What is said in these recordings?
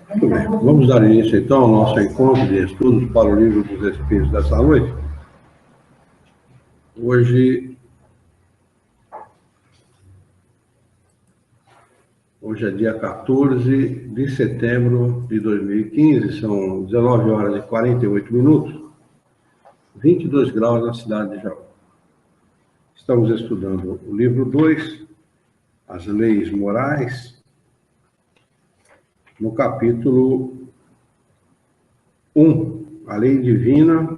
Muito bem, vamos dar início então ao nosso encontro de estudos para o Livro dos Espíritos dessa noite. Hoje é dia 14 de setembro de 2015, são 19 horas e 48 minutos, 22 graus na cidade de Jaú. Estamos estudando o livro 2, As Leis Morais, no capítulo 1, a lei divina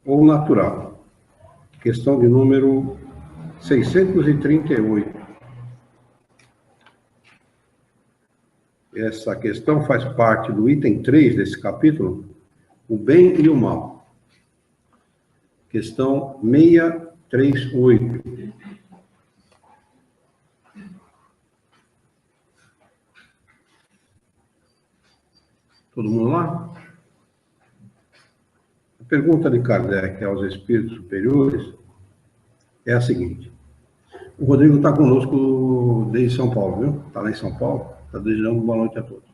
ou natural, questão de número 638. Essa questão faz parte do item 3 desse capítulo, o bem e o mal. Questão 638. Todo mundo lá? A pergunta de Kardec aos espíritos superiores é a seguinte. O Rodrigo está conosco desde São Paulo, viu? Está lá em São Paulo, está desejando boa noite a todos.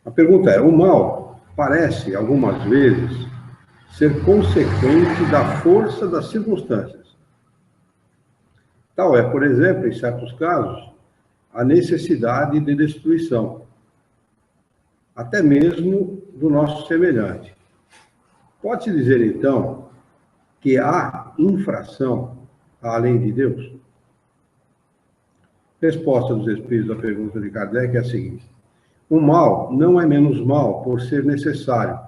A pergunta é, o mal parece, algumas vezes, ser consequente da força das circunstâncias. Tal é, por exemplo, em certos casos, a necessidade de destruição, até mesmo do nosso semelhante. Pode-se dizer, então, que há infração à lei de Deus? Resposta dos espíritos à pergunta de Kardec é a seguinte. O mal não é menos mal por ser necessário,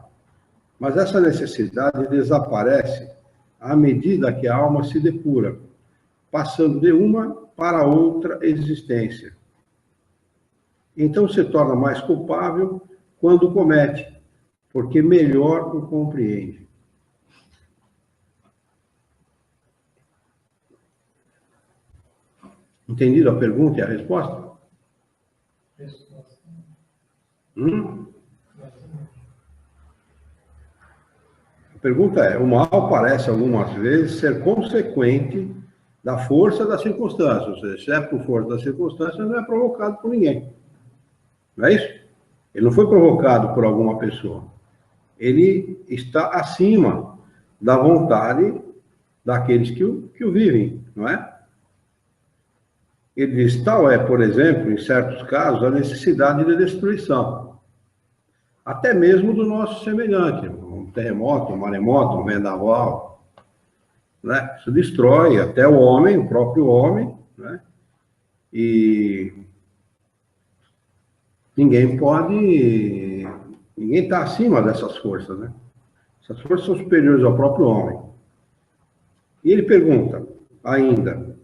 mas essa necessidade desaparece à medida que a alma se depura, passando de uma para outra existência. Então se torna mais culpável quando comete, porque melhor o compreende. Entendido a pergunta e a resposta? A pergunta é, o mal parece algumas vezes ser consequente da força das circunstâncias, ou seja, se é por força das circunstâncias, não é provocado por ninguém. Não é isso? Ele não foi provocado por alguma pessoa. Ele está acima da vontade daqueles que o vivem, não é? Ele diz, tal é, por exemplo, em certos casos, a necessidade de destruição. Até mesmo do nosso semelhante. Um terremoto, um maremoto, um vendaval. Né? Isso destrói até o homem, o próprio homem. Né? E ninguém está acima dessas forças. Né? Essas forças são superiores ao próprio homem. E ele pergunta ainda,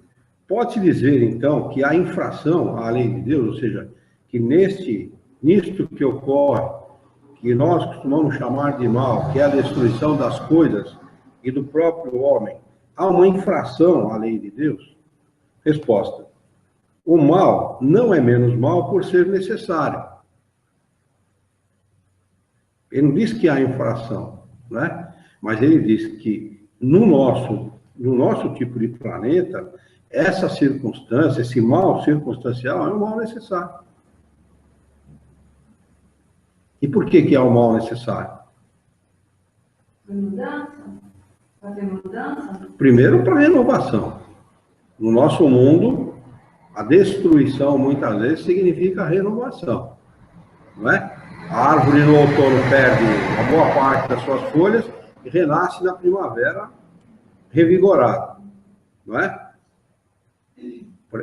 pode-se dizer, então, que há infração à lei de Deus, ou seja, que nisto que ocorre, que nós costumamos chamar de mal, que é a destruição das coisas e do próprio homem, há uma infração à lei de Deus? Resposta. O mal não é menos mal por ser necessário. Ele não diz que há infração, né? Mas ele diz que no nosso tipo de planeta, essa circunstância, esse mal circunstancial, é um mal necessário. E por que é o mal necessário? Mudança? Fazer mudança? Primeiro, para renovação. No nosso mundo, a destruição, muitas vezes, significa renovação. Não é? A árvore no outono perde uma boa parte das suas folhas e renasce na primavera revigorada. Não é?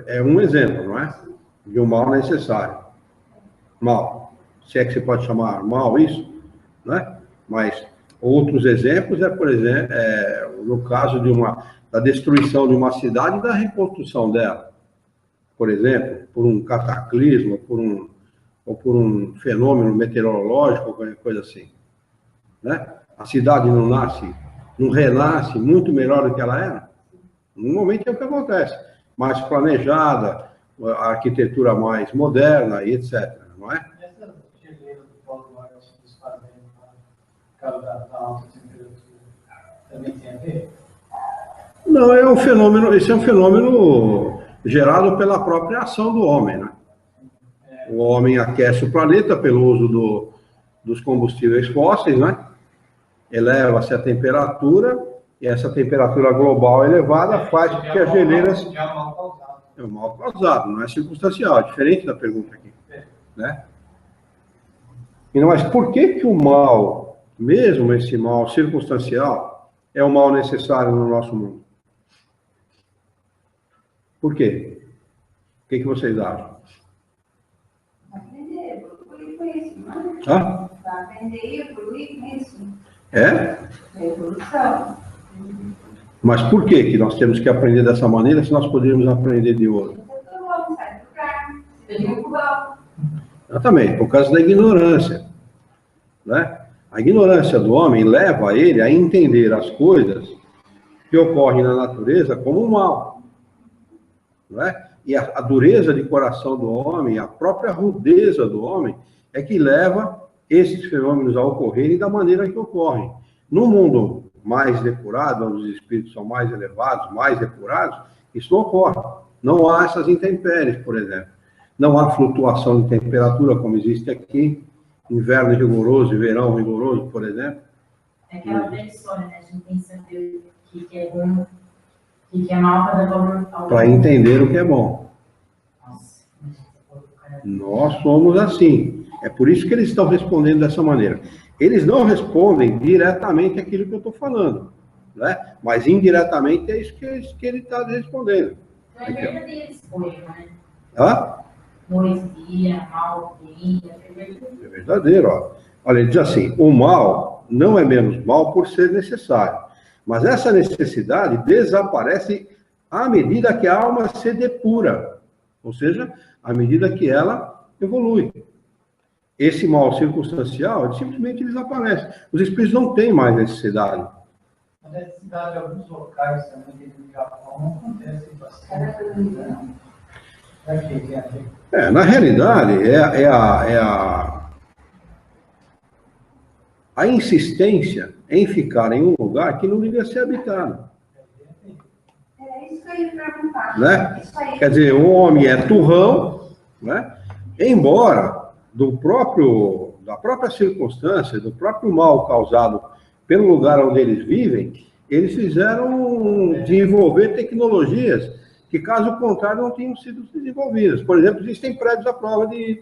É um exemplo, não é? De um mal necessário. Mal. Se é que se pode chamar mal isso, né? Mas outros exemplos por exemplo, no caso da destruição de uma cidade e da reconstrução dela. Por exemplo, por um cataclismo, ou por um fenômeno meteorológico, qualquer coisa assim. Né? A cidade não renasce muito melhor do que ela era? Normalmente é o que acontece. Mais planejada, a arquitetura mais moderna e etc. Não é? Da alta temperatura também tem a ver? Não, esse é um fenômeno gerado pela própria ação do homem, né? O homem aquece o planeta pelo uso dos combustíveis fósseis, né? Eleva-se a temperatura, e essa temperatura global elevada faz com que as geleiras... É um mal causado, não é circunstancial, é diferente da pergunta aqui, né? Mas por que o mal, mesmo esse mal circunstancial, é o mal necessário no nosso mundo? Por quê? O que vocês acham? Aprender, evoluir com isso, não é? Hã? Aprender e evoluir com isso. É? É evolução. Mas por que nós temos que aprender dessa maneira se nós poderíamos aprender de outra? Sai do carro, se derruba. Exatamente, por causa da ignorância, né? A ignorância do homem leva ele a entender as coisas que ocorrem na natureza como um mal, não é? E a dureza de coração do homem, a própria rudeza do homem, é que leva esses fenômenos a ocorrerem da maneira que ocorrem. No mundo mais depurado, onde os espíritos são mais elevados, mais depurados, isso não ocorre. Não há essas intempéries, por exemplo. Não há flutuação de temperatura, como existe aqui, inverno rigoroso e verão rigoroso, por exemplo. É aquela velha história, né? A gente tem que saber o que é bom, o que é mal para dar valor ao... Para entender o que é bom. Nossa, nós somos assim. É por isso que eles estão respondendo dessa maneira. Eles não respondem diretamente aquilo que eu estou falando, né? Mas indiretamente é isso que ele está respondendo. Então é verdadeira escolha, né? Hã? Noite, dia, mal, dia, é verdadeiro. É verdadeiro, ó. Olha, ele diz assim, o mal não é menos mal por ser necessário, mas essa necessidade desaparece à medida que a alma se depura, ou seja, à medida que ela evolui. Esse mal circunstancial, simplesmente desaparece. Os espíritos não têm mais necessidade. A necessidade de alguns locais também no Japão não acontece bastante. Na realidade, a insistência em ficar em um lugar que não devia ser habitado. É isso que eu ia perguntar. Né? Isso aí. Quer dizer, o homem é turrão, né? Embora da própria circunstância, do próprio mal causado pelo lugar onde eles vivem, eles fizeram desenvolver tecnologias que, caso contrário, não tinham sido desenvolvidas. Por exemplo, existem prédios à prova de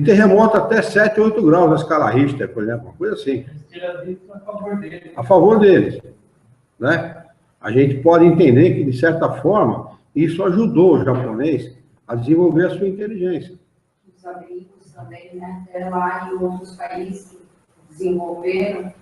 terremoto até 7, 8 graus na escala Richter, por exemplo, uma coisa assim. A favor deles. A favor deles, né? A gente pode entender que, de certa forma, isso ajudou o japonês a desenvolver a sua inteligência. Os abrigos também, né? Lá em outros países que desenvolveram.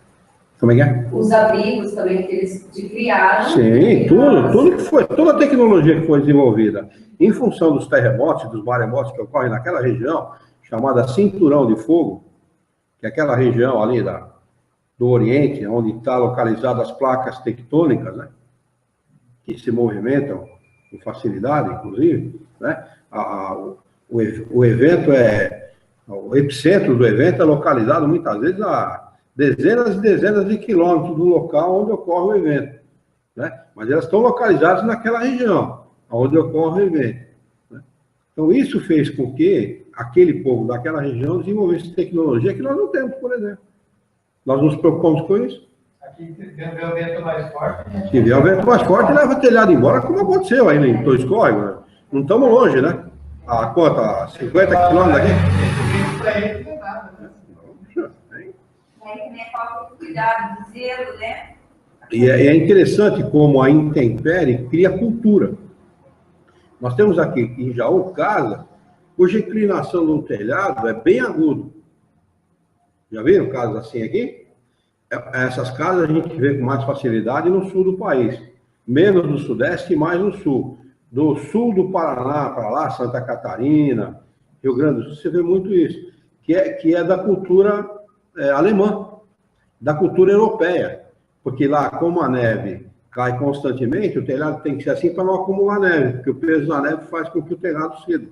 Como é que é? Os abrigos também que eles criaram. Sim, tudo que foi, toda a tecnologia que foi desenvolvida em função dos terremotos, dos maremotos que ocorrem naquela região, chamada Cinturão de Fogo, que é aquela região ali do Oriente, onde está localizadas as placas tectônicas, né? Que se movimentam com facilidade, inclusive, né? O evento o epicentro do evento é localizado muitas vezes a dezenas e dezenas de quilômetros do local onde ocorre o evento, né? Mas elas estão localizadas naquela região onde ocorre o evento, né? Então isso fez com que aquele povo daquela região desenvolvesse tecnologia que nós não temos, por exemplo. Nós nos preocupamos com isso. Aqui vê o vento mais forte. Né? Se vier o vento mais forte, leva o telhado embora, como aconteceu aí em Toiskoi, né? Não estamos longe, né? A quanto? A 50 quilômetros daqui? Para ele não é nada, né? É que nem falta de cuidado, de zelo, né? E é interessante como a intempérie cria cultura. Nós temos aqui em Jaú casa cuja inclinação do telhado é bem agudo. Já viram casos assim aqui? Essas casas a gente vê com mais facilidade no sul do país. Menos no sudeste e mais no sul. Do sul do Paraná para lá, Santa Catarina, Rio Grande do Sul, você vê muito isso. Que é da cultura alemã, da cultura europeia. Porque lá, como a neve cai constantemente, o telhado tem que ser assim para não acumular neve, porque o peso da neve faz com que o telhado ceda.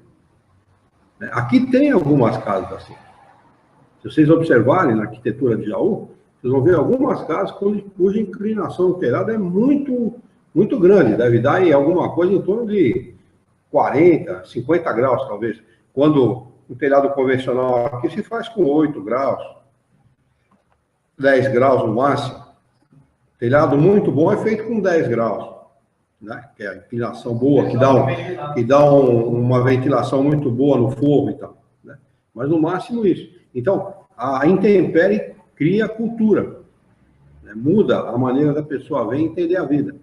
Aqui tem algumas casas assim. Se vocês observarem na arquitetura de Jaú, vocês vão ver algumas casas cuja inclinação do telhado é muito, muito grande. Deve dar aí alguma coisa em torno de 40, 50 graus, talvez. Quando um telhado convencional aqui se faz com 8 graus, 10 graus no máximo. Telhado muito bom é feito com 10 graus, né? Que é a inclinação boa, que dá uma ventilação muito boa no forro e tal, né? Mas no máximo isso. Então, a intempérie cria cultura, né? Muda a maneira da pessoa ver e entender a vida.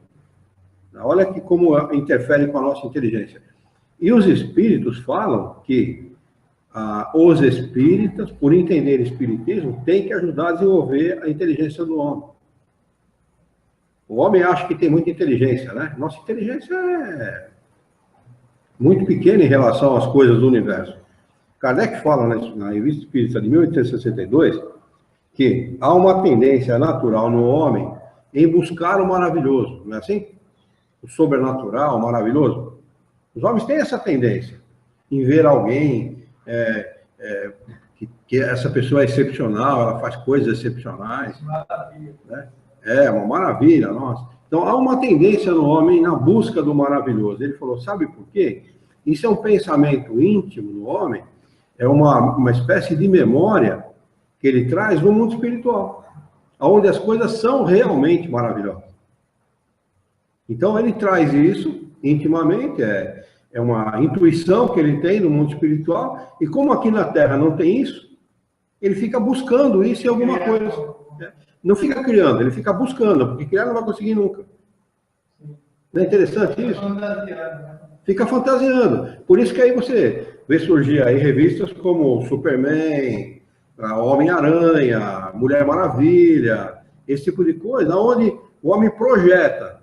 Olha que como interfere com a nossa inteligência. E os espíritos falam que os espíritas, por entender espiritismo, têm que ajudar a desenvolver a inteligência do homem. O homem acha que tem muita inteligência, né? Nossa inteligência é muito pequena em relação às coisas do universo. Kardec fala na Revista Espírita de 1862 que há uma tendência natural no homem em buscar o maravilhoso, não é assim? O sobrenatural, o maravilhoso. Os homens têm essa tendência em ver alguém que essa pessoa é excepcional, ela faz coisas excepcionais. Maravilha. Né? É uma maravilha, nossa. Então, há uma tendência no homem na busca do maravilhoso. Ele falou, sabe por quê? Isso é um pensamento íntimo no homem, é uma espécie de memória que ele traz no mundo espiritual, onde as coisas são realmente maravilhosas. Então, ele traz isso intimamente, é uma intuição que ele tem no mundo espiritual, e como aqui na Terra não tem isso, ele fica buscando isso em alguma coisa. Não fica criando, ele fica buscando, porque criar não vai conseguir nunca. Não é interessante isso? Fica fantasiando. Por isso que aí você vê surgir aí revistas como Superman, Homem-Aranha, Mulher Maravilha, esse tipo de coisa, onde o homem projeta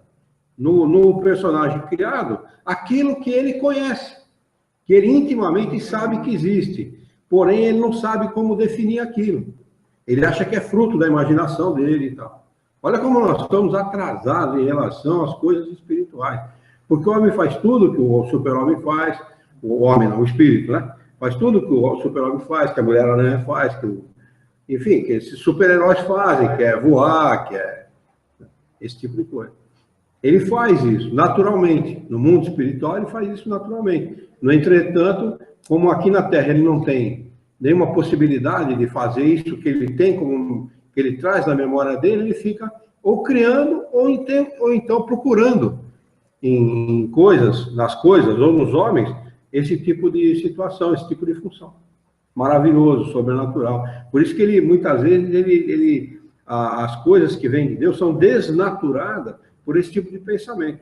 no personagem criado aquilo que ele conhece, que ele intimamente sabe que existe, porém ele não sabe como definir aquilo. Ele acha que é fruto da imaginação dele e tal. Olha como nós estamos atrasados em relação às coisas espirituais. Porque o homem faz tudo que o super-homem faz, o homem não, o espírito, né? Faz tudo que o super-homem faz, que a Mulher-Aranha faz, enfim, que esses super-heróis fazem, que é voar, que é esse tipo de coisa. Ele faz isso naturalmente. No mundo espiritual, ele faz isso naturalmente. No entretanto, como aqui na Terra ele não tem nenhuma possibilidade de fazer isso que ele tem, como que ele traz na memória dele, ele fica ou criando ou então procurando em coisas, nas coisas ou nos homens, esse tipo de situação, esse tipo de função. Maravilhoso, sobrenatural. Por isso que ele, muitas vezes, as coisas que vêm de Deus são desnaturadas por esse tipo de pensamento.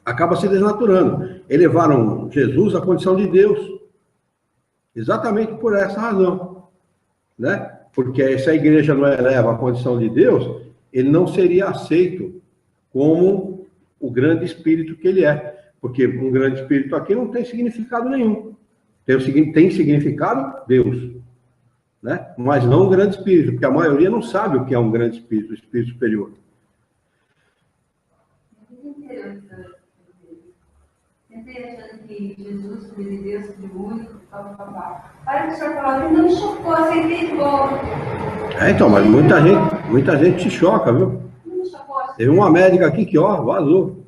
Acaba se desnaturando. Elevaram Jesus à condição de Deus. Exatamente por essa razão, né? Porque se a igreja não eleva a condição de Deus, ele não seria aceito como o grande espírito que ele é. Porque um grande espírito aqui não tem significado nenhum. Tem significado Deus, né? Mas não um grande espírito, porque a maioria não sabe o que é um grande espírito, o espírito superior. Sempre achando que Jesus, filho de Deus, filho único, papapá. Para que o senhor falou, não me chocou, aceitei de boa. Então, mas muita gente se choca, viu? Não me chocou. Teve uma médica aqui que, ó, vazou.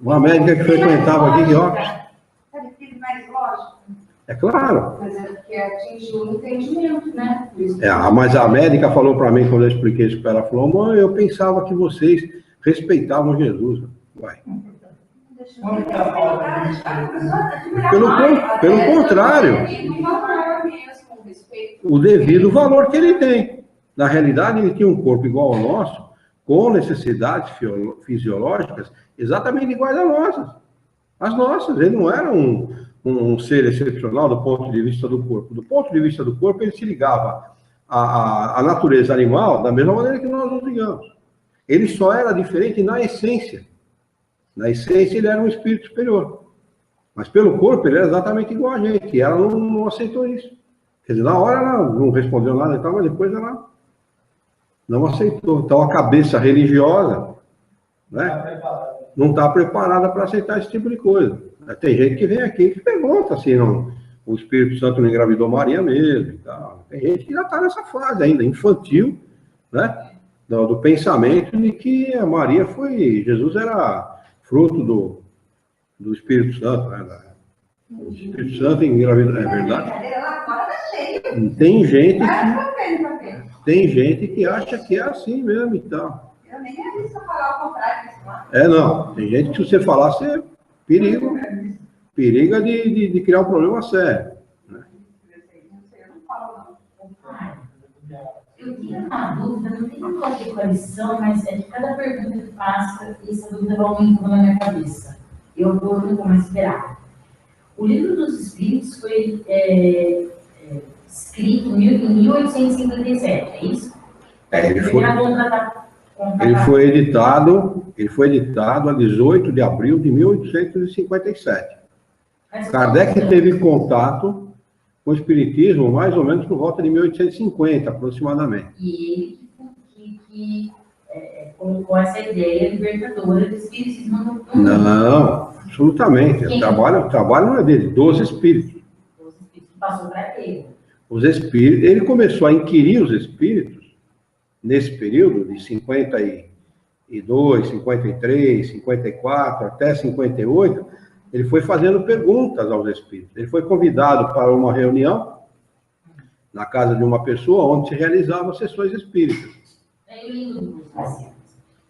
Uma médica que frequentava aqui que, ó... Sabe que é mais lógico? É claro. Mas é porque atingiu o entendimento, né? Mas a médica falou para mim, quando eu expliquei isso para ela, falou, mãe, eu pensava que vocês respeitavam Jesus. Vai. Pelo contrário, o devido valor que ele tem. Na realidade, ele tinha um corpo igual ao nosso, com necessidades fisiológicas exatamente iguais às nossas. As nossas. Ele não era um ser excepcional do ponto de vista do corpo. Do ponto de vista do corpo, ele se ligava à natureza animal da mesma maneira que nós nos ligamos. Ele só era diferente na essência. Na essência, ele era um espírito superior. Mas pelo corpo, ele era exatamente igual a gente. E ela não aceitou isso. Quer dizer, na hora ela não respondeu nada e tal, mas depois ela não aceitou. Então, a cabeça religiosa, né, não está preparada para aceitar esse tipo de coisa. Tem gente que vem aqui que pergunta assim, o Espírito Santo não engravidou Maria mesmo e tal. Tem gente que já está nessa fase ainda, infantil, né, do pensamento de que a Maria Jesus era fruto do Espírito Santo, né? O Espírito Santo engravida, é verdade? Brincadeira, lá fora tá cheio. Tem gente que acha que é assim mesmo e tal. Eu nem arrisco falar o contrário disso lá. Não. Tem gente que se você falar, você periga de criar um problema sério. Né? Eu não falo, não. Eu tinha uma dúvida, não tem uma coalição, mas é que cada pergunta que faça, essa dúvida vai aumentando na minha cabeça. Eu não vou mais esperar. O Livro dos Espíritos foi escrito em 1857, é isso? Ele foi editado a 18 de abril de 1857. Kardec teve contato com o Espiritismo mais ou menos por volta de 1850, aproximadamente. E ele que colocou essa ideia libertadora do Espiritismo no mundo. Não, absolutamente. O trabalho não é dele, dos Espíritos. Os Espíritos passou para ele. Os Espíritos, ele começou a inquirir os Espíritos nesse período de 52, 53, 54 até 58, ele foi fazendo perguntas aos Espíritos. Ele foi convidado para uma reunião na casa de uma pessoa onde se realizavam sessões espíritas. É lindo do curso paciente.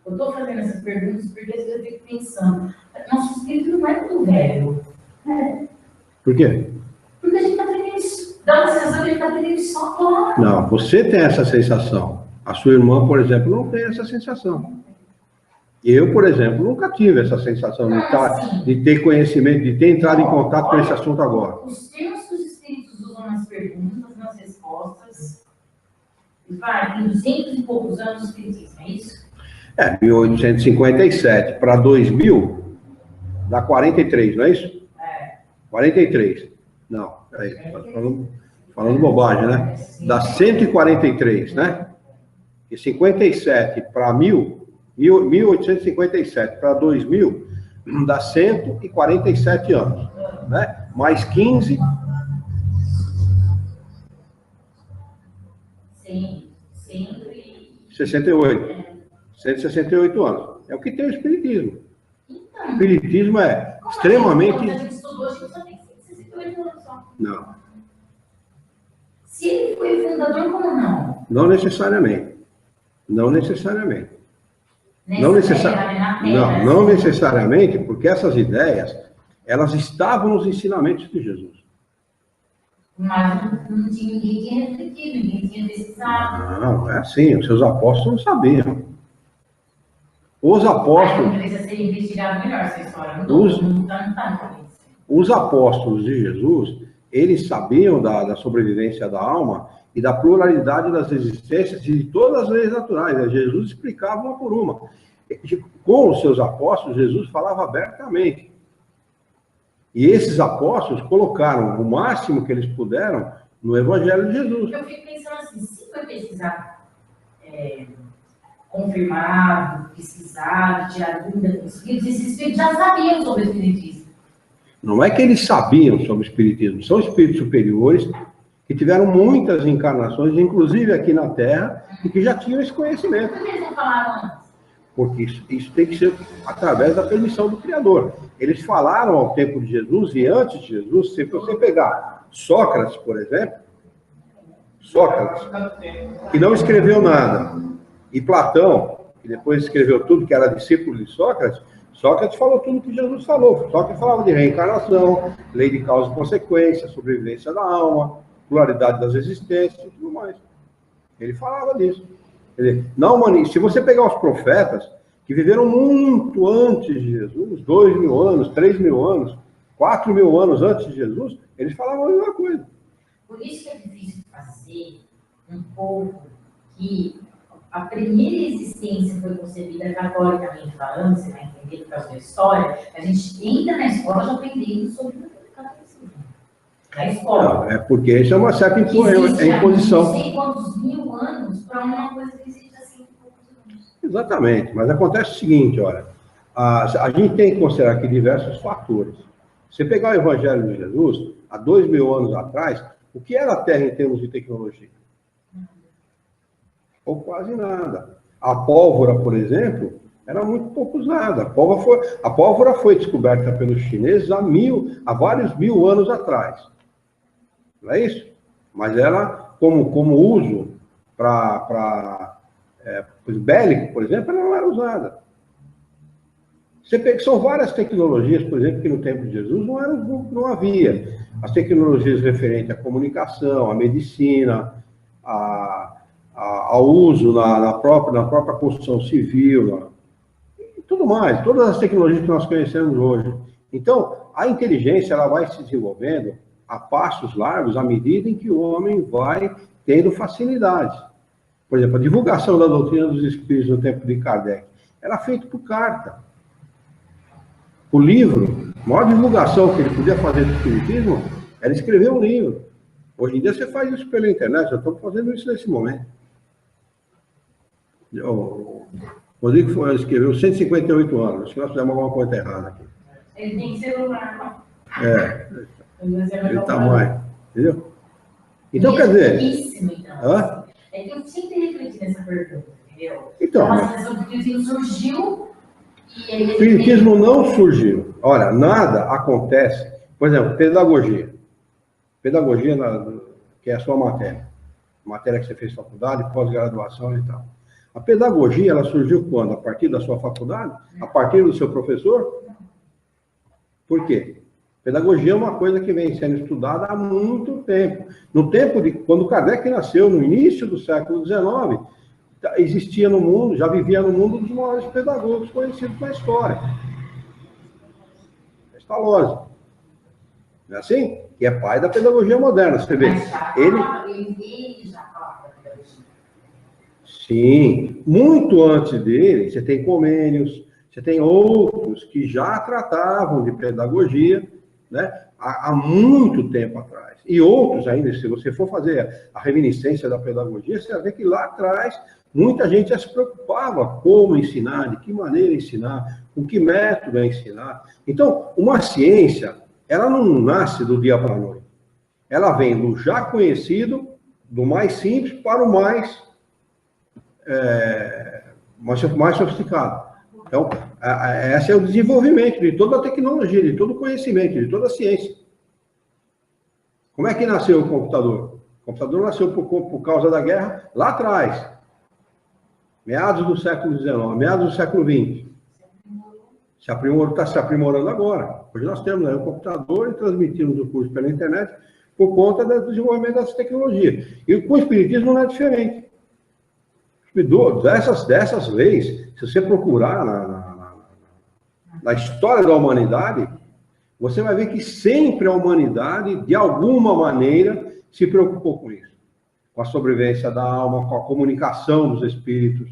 Eu estou fazendo essas perguntas porque às vezes eu fico pensando, nosso espírito não é muito velho. Por quê? Porque a gente está aprendendo isso. Dá uma sensação que a gente está aprendendo isso só agora. Não, você tem essa sensação. A sua irmã, por exemplo, não tem essa sensação. Eu, por exemplo, nunca tive essa sensação de ter conhecimento, de ter entrado em contato com esse assunto agora. Os termos que os espíritos usam nas perguntas, nas respostas, vai, tem 200 e poucos anos de espiritismo, é isso? 1857 para 2000, dá 43, não é isso? 43. Não, peraí, falando bobagem, né? Dá 143, né? E 57 para 1857 para 2000, dá 147 anos, né? Mais 15... Sim, 168. 168 anos. É o que tem o Espiritismo. O Espiritismo é extremamente... A gente estudou, a gente só tem 168 anos só. Não. Se ele foi fundador, como não? Não necessariamente. Não necessariamente. Não necessariamente, porque essas ideias, elas estavam nos ensinamentos de Jesus. Mas ninguém tinha refletido, ninguém tinha pesquisado. Não, é assim, os seus apóstolos não sabiam. Os apóstolos... Precisa ser investigado melhor essa história. Os apóstolos de Jesus, eles sabiam da sobrevivência da alma e da pluralidade das existências de todas as leis naturais. Jesus explicava uma por uma. Com os seus apóstolos, Jesus falava abertamente. E esses apóstolos colocaram o máximo que eles puderam no Evangelho de Jesus. Eu fico pensando assim, se foi pesquisado, confirmado, pesquisado, tirado dúvida dos espíritos, esses espíritos já sabiam sobre o espiritismo. Não é que eles sabiam sobre o espiritismo, são espíritos superiores que tiveram muitas encarnações, inclusive aqui na Terra, e que já tinham esse conhecimento. Por que eles não falaram antes? Porque isso tem que ser através da permissão do Criador. Eles falaram ao tempo de Jesus e antes de Jesus, se você pegar Sócrates, por exemplo, Sócrates, que não escreveu nada, e Platão, que depois escreveu tudo, que era discípulo de Sócrates, Sócrates falou tudo que Jesus falou. Sócrates falava de reencarnação, lei de causa e consequência, sobrevivência da alma, pluralidade das existências e tudo mais. Ele falava disso. Quer dizer, se você pegar os profetas, que viveram muito antes de Jesus, 2.000 anos, 3.000 anos, 4.000 anos antes de Jesus, eles falavam a mesma coisa. Por isso que é difícil fazer um povo que a primeira existência foi concebida catoricamente falando, você vai entender por causa da história, a gente entra na escola já aprendendo sobre o catolicismo. Na escola. Não, é porque isso é uma certa imposição. Não sei quantos mil anos para uma coisa que existe assim em poucos anos. Exatamente, mas acontece o seguinte, olha, a gente tem que considerar aqui diversos fatores. Você pegar o Evangelho de Jesus, há 2.000 anos atrás, o que era a Terra em termos de tecnologia? Ou quase nada. A pólvora, por exemplo, Era muito pouco usada. A pólvora foi descoberta pelos chineses há vários mil anos atrás. Não é isso? Mas ela, como uso para bélico, por exemplo, ela não era usada. São várias tecnologias, por exemplo, que no tempo de Jesus não havia. As tecnologias referentes à comunicação, à medicina, ao uso na própria construção civil, e tudo mais, todas as tecnologias que nós conhecemos hoje. Então, a inteligência ela vai se desenvolvendo a passos largos à medida em que o homem vai tendo facilidade. Por exemplo, a divulgação da doutrina dos espíritos no tempo de Kardec era feita por carta. O livro, a maior divulgação que ele podia fazer do espiritismo era escrever um livro. Hoje em dia você faz isso pela internet, já estamos fazendo isso nesse momento. O Rodrigo escreveu 158 anos, acho que nós fizemos alguma coisa errada aqui. Ele tem celular. Ele está mais, entendeu? Então, quer dizer... Então. É que eu sempre refleti nessa pergunta, entendeu? Então, a questão do espiritismo surgiu e ele... O espiritismo não surgiu. Olha, nada acontece... Por exemplo, pedagogia. Pedagogia, que é a sua matéria. Matéria que você fez faculdade, pós-graduação e tal. A pedagogia, ela surgiu quando? A partir da sua faculdade? A partir do seu professor? Por quê? Pedagogia é uma coisa que vem sendo estudada há muito tempo. No tempo de quando Kardec nasceu, no início do século XIX, existia no mundo, já vivia no mundo um dos maiores pedagogos conhecidos na história. Pestalozzi. Não é assim? Que é pai da pedagogia moderna. Você vê, ele já falava da pedagogia. Sim, muito antes dele, você tem Comênios, você tem outros que já tratavam de pedagogia, né, há muito tempo atrás. E outros ainda, se você for fazer a reminiscência da pedagogia, você vai ver que lá atrás muita gente já se preocupava como ensinar, de que maneira ensinar, com que método ensinar. Então, uma ciência, ela não nasce do dia para a noite. Ela vem do já conhecido, do mais simples para o mais sofisticado. Então, esse é o desenvolvimento de toda a tecnologia, de todo o conhecimento, de toda a ciência. Como é que nasceu o computador? O computador nasceu por causa da guerra lá atrás, meados do século XIX, meados do século XX. Está se aprimorando agora. Hoje nós temos o computador e transmitimos o curso pela internet por conta do desenvolvimento dessas tecnologias. E com o espiritismo não é diferente. Dessas leis, se você procurar na história da humanidade, você vai ver que sempre a humanidade, de alguma maneira, se preocupou com isso. Com a sobrevivência da alma, com a comunicação dos espíritos,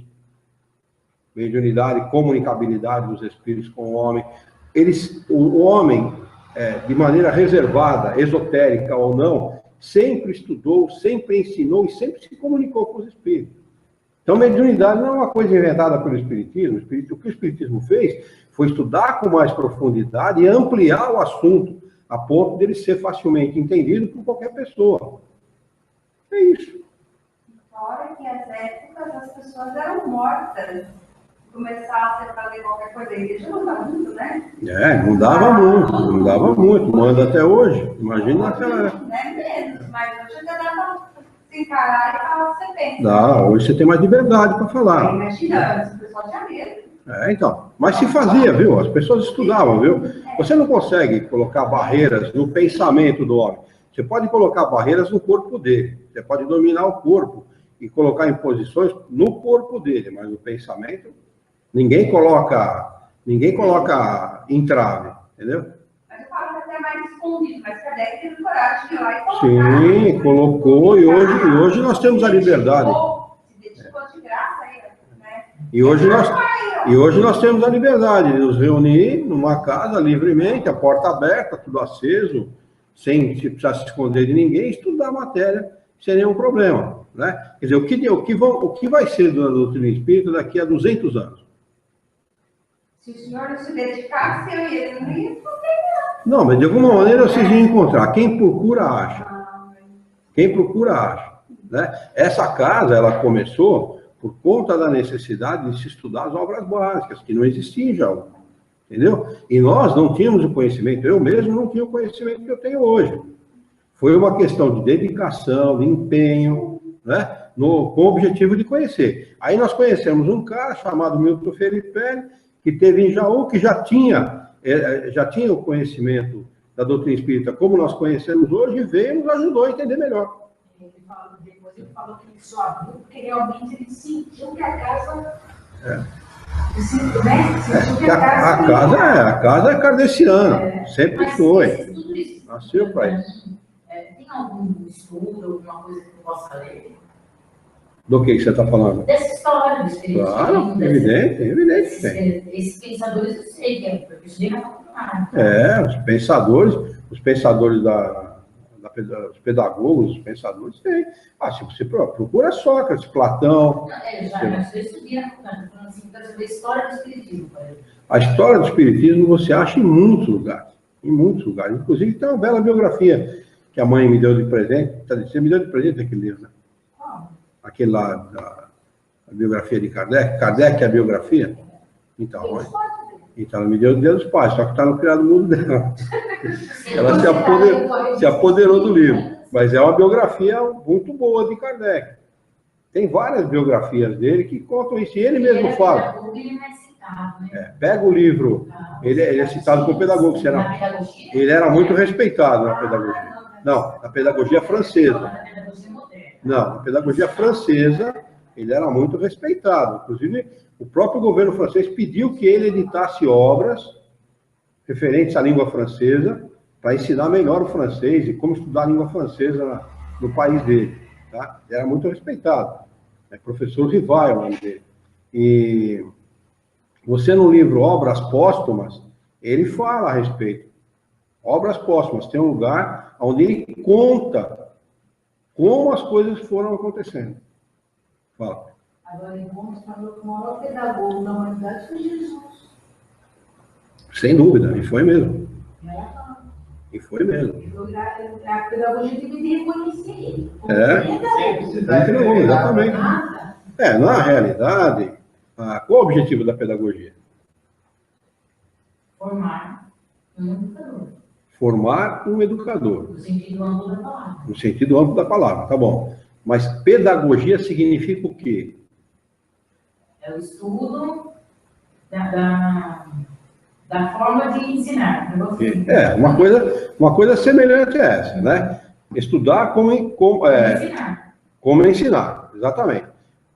mediunidade e comunicabilidade dos espíritos com o homem. O homem, de maneira reservada, esotérica ou não, sempre estudou, sempre ensinou e sempre se comunicou com os espíritos. Então, mediunidade não é uma coisa inventada pelo Espiritismo. O que o Espiritismo fez foi estudar com mais profundidade e ampliar o assunto a ponto de ele ser facilmente entendido por qualquer pessoa. É isso. Fora que as épocas as pessoas eram mortas. Começasse a fazer qualquer coisa, a igreja não dá muito, né? Não dava muito. Manda até hoje. Imagina naquela época. Menos, mas hoje já dá para se encarar e falar o que você pensa. Dá, hoje você tem mais liberdade para falar. Imagina, o pessoal tinha medo. Então. Mas se fazia, viu? As pessoas estudavam, viu? Você não consegue colocar barreiras no pensamento do homem. Você pode colocar barreiras no corpo dele. Você pode dominar o corpo e colocar imposições no corpo dele, mas no pensamento, ninguém coloca entrave, entendeu? Mas eu falo que até mais escondido, mas Kardec teve coragem de ir lá e colocar. Sim, colocou, e hoje nós temos a liberdade. Se dedicou de graça aí, né? E hoje nós temos a liberdade de nos reunir numa casa livremente, a porta aberta, tudo aceso, sem precisar se esconder de ninguém, estudar a matéria sem nenhum problema, né? Quer dizer, o que vai ser da doutrina espírita daqui a 200 anos? Se o senhor não se dedicasse, eu ia não ia. Não, mas de alguma maneira vocês iam encontrar. Quem procura, acha. Quem procura, acha. Né? Essa casa, ela começou por conta da necessidade de se estudar as obras básicas, que não existiam já, entendeu? E nós não tínhamos o conhecimento, eu mesmo não tinha o conhecimento que eu tenho hoje. Foi uma questão de dedicação, de empenho, né? Com o objetivo de conhecer. Aí nós conhecemos um cara chamado Milton Felipe, que teve em Jaú, que já tinha o conhecimento da doutrina espírita como nós conhecemos hoje, e veio e nos ajudou a entender melhor. Depois ele falou que ele só abriu porque realmente ele sentiu que a casa... Sentiu que a casa é kardeciana, sempre foi. Nasceu para isso. Tem algum estudo, alguma coisa que eu possa ler? Do que você está falando? Dessa história do espiritismo. Claro, evidente que tem. Esses pensadores, eu sei que é, porque eu estudei na faculdade. Os pensadores os pedagogos, os pensadores têm. Se você procura Sócrates, Platão. Já estudei na faculdade, falando assim, da história do espiritismo. A história do espiritismo você acha em muitos lugares. Em muitos lugares. Inclusive tem uma bela biografia que a mãe me deu de presente. Você me deu de presente aquele livro, né? Aquele lá, a biografia de Kardec. Kardec é a biografia? Então, ela me deu o Dia dos Pais, só que está no criado mundo dela. Ela se apoderou do livro. Mas é uma biografia muito boa de Kardec. Tem várias biografias dele que contam isso. E ele mesmo fala. Pega o livro. Ele é citado como pedagogo. Ele era muito respeitado na pedagogia. Não, na pedagogia francesa. Não, na pedagogia francesa, ele era muito respeitado. Inclusive, o próprio governo francês pediu que ele editasse obras referentes à língua francesa para ensinar melhor o francês e como estudar a língua francesa no país dele. Tá? Ele era muito respeitado. É professor Rivail, o nome dele. E você, no livro Obras Póstumas, ele fala a respeito. Obras Póstumas tem um lugar onde ele conta como as coisas foram acontecendo. Fala. Agora, Gomes falou que o maior pedagogo da humanidade foi Jesus. Sem dúvida, e foi mesmo. E foi mesmo. A pedagogia tem que reconhecer ele. Exatamente. Na realidade, qual é o objetivo da pedagogia? Formar um educador. Formar um educador. No sentido amplo da palavra. No sentido amplo da palavra, tá bom. Mas pedagogia significa o quê? É o estudo da forma de ensinar. Uma coisa semelhante a essa, né? Estudar como ensinar, exatamente.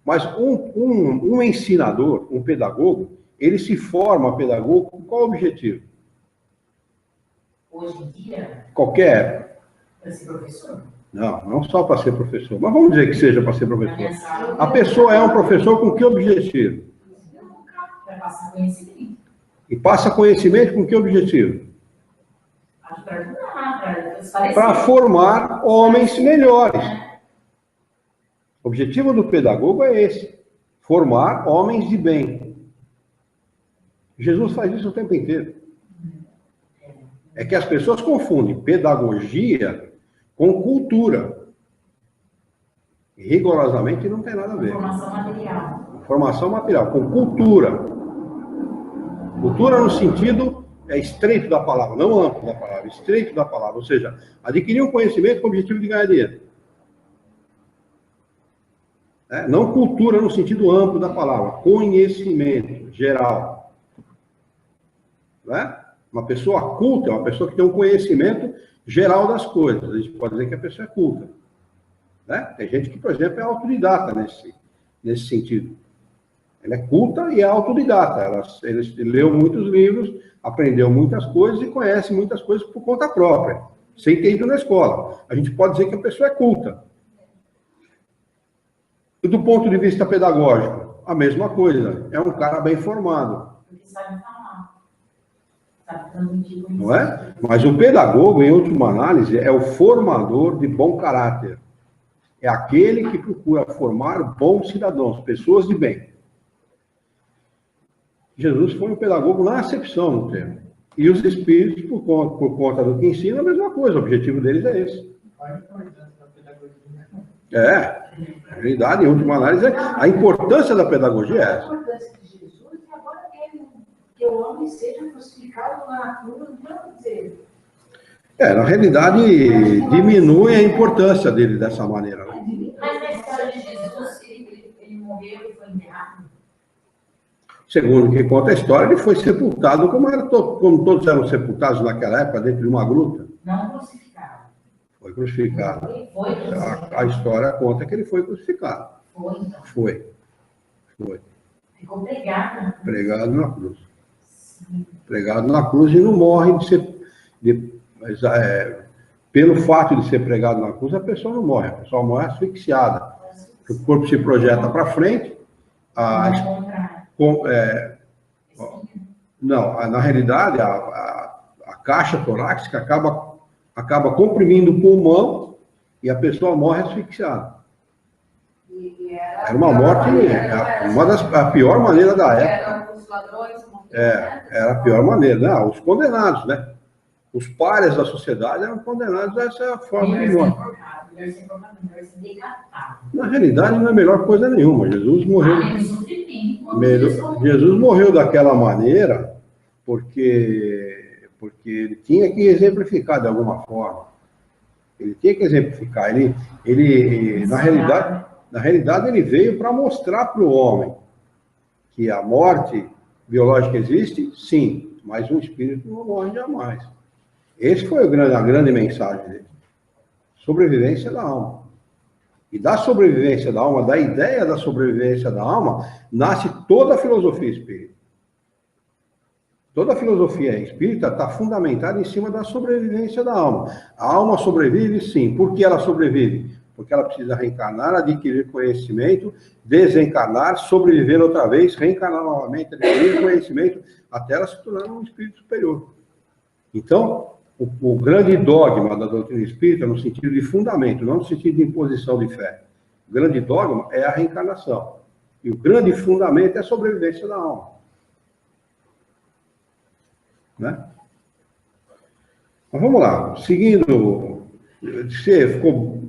Mas um ensinador, um pedagogo, ele se forma pedagogo com qual objetivo? Hoje em dia? Qualquer. Para ser professor? Não só para ser professor, mas vamos dizer que seja para ser professor. A pessoa é um professor com que objetivo? Para passar conhecimento. E passa conhecimento com que objetivo? Para formar homens melhores. O objetivo do pedagogo é esse: formar homens de bem. Jesus faz isso o tempo inteiro. É que as pessoas confundem pedagogia com cultura. E rigorosamente não tem nada a ver. Formação material. Formação material, com cultura. Cultura no sentido estreito da palavra, não amplo da palavra, estreito da palavra. Ou seja, adquirir um conhecimento com o objetivo de ganhar dinheiro. Não cultura no sentido amplo da palavra, conhecimento geral. Uma pessoa culta é uma pessoa que tem um conhecimento geral das coisas. A gente pode dizer que a pessoa é culta. Tem gente que, por exemplo, é autodidata nesse sentido. Ela é culta e é autodidata. Ela leu muitos livros, aprendeu muitas coisas e conhece muitas coisas por conta própria, sem ter ido na escola. A gente pode dizer que a pessoa é culta. E do ponto de vista pedagógico, a mesma coisa. É um cara bem formado. Porque sabe falar. Sabe transmitir conhecimento. Não é? Mas o pedagogo, em última análise, é o formador de bom caráter. É aquele que procura formar bons cidadãos, pessoas de bem. Jesus foi um pedagogo na acepção do termo. E os espíritos, por conta do que ensina, a mesma coisa. O objetivo deles é esse. Na realidade, em última análise, a importância da pedagogia é A essa. importância de Jesus e agora que o homem seja crucificado na cruz, não dizer. Na realidade, diminui a importância dele dessa maneira. Né? Mas na história de Jesus, ele morreu e foi enterrado? Segundo o que conta a história, ele foi sepultado como todos eram sepultados naquela época, dentro de uma gruta. Não crucificado. Foi crucificado. Foi crucificado. A história conta que ele foi crucificado. Foi, então. Foi. Ficou pregado, né? Pregado na cruz. Sim. Pregado na cruz e não morre pelo fato de ser pregado na cruz, a pessoa não morre, a pessoa morre asfixiada. O corpo se projeta para frente, na realidade, a caixa torácica acaba comprimindo o pulmão e a pessoa morre asfixiada. Era uma morte, a pior maneira da época. Era a pior maneira, né? Os condenados, né? Os pares da sociedade eram condenados a essa forma de morte. Na realidade, não é a melhor coisa nenhuma. Jesus morreu daquela maneira porque ele tinha que exemplificar de alguma forma. Ele tinha que exemplificar. Na realidade, ele veio para mostrar para o homem que a morte biológica existe, sim, mas o espírito não morre jamais. Esse foi a grande mensagem dele. Sobrevivência da alma. E da sobrevivência da alma, da ideia da sobrevivência da alma, nasce toda a filosofia espírita. Toda a filosofia espírita está fundamentada em cima da sobrevivência da alma. A alma sobrevive, sim. Por que ela sobrevive? Porque ela precisa reencarnar, adquirir conhecimento, desencarnar, sobreviver outra vez, reencarnar novamente, adquirir conhecimento, até ela se tornar um espírito superior. Então, o grande dogma da doutrina espírita, no sentido de fundamento, não no sentido de imposição de fé. O grande dogma é a reencarnação. E o grande fundamento é a sobrevivência da alma. Né? Mas vamos lá. Seguindo, ficou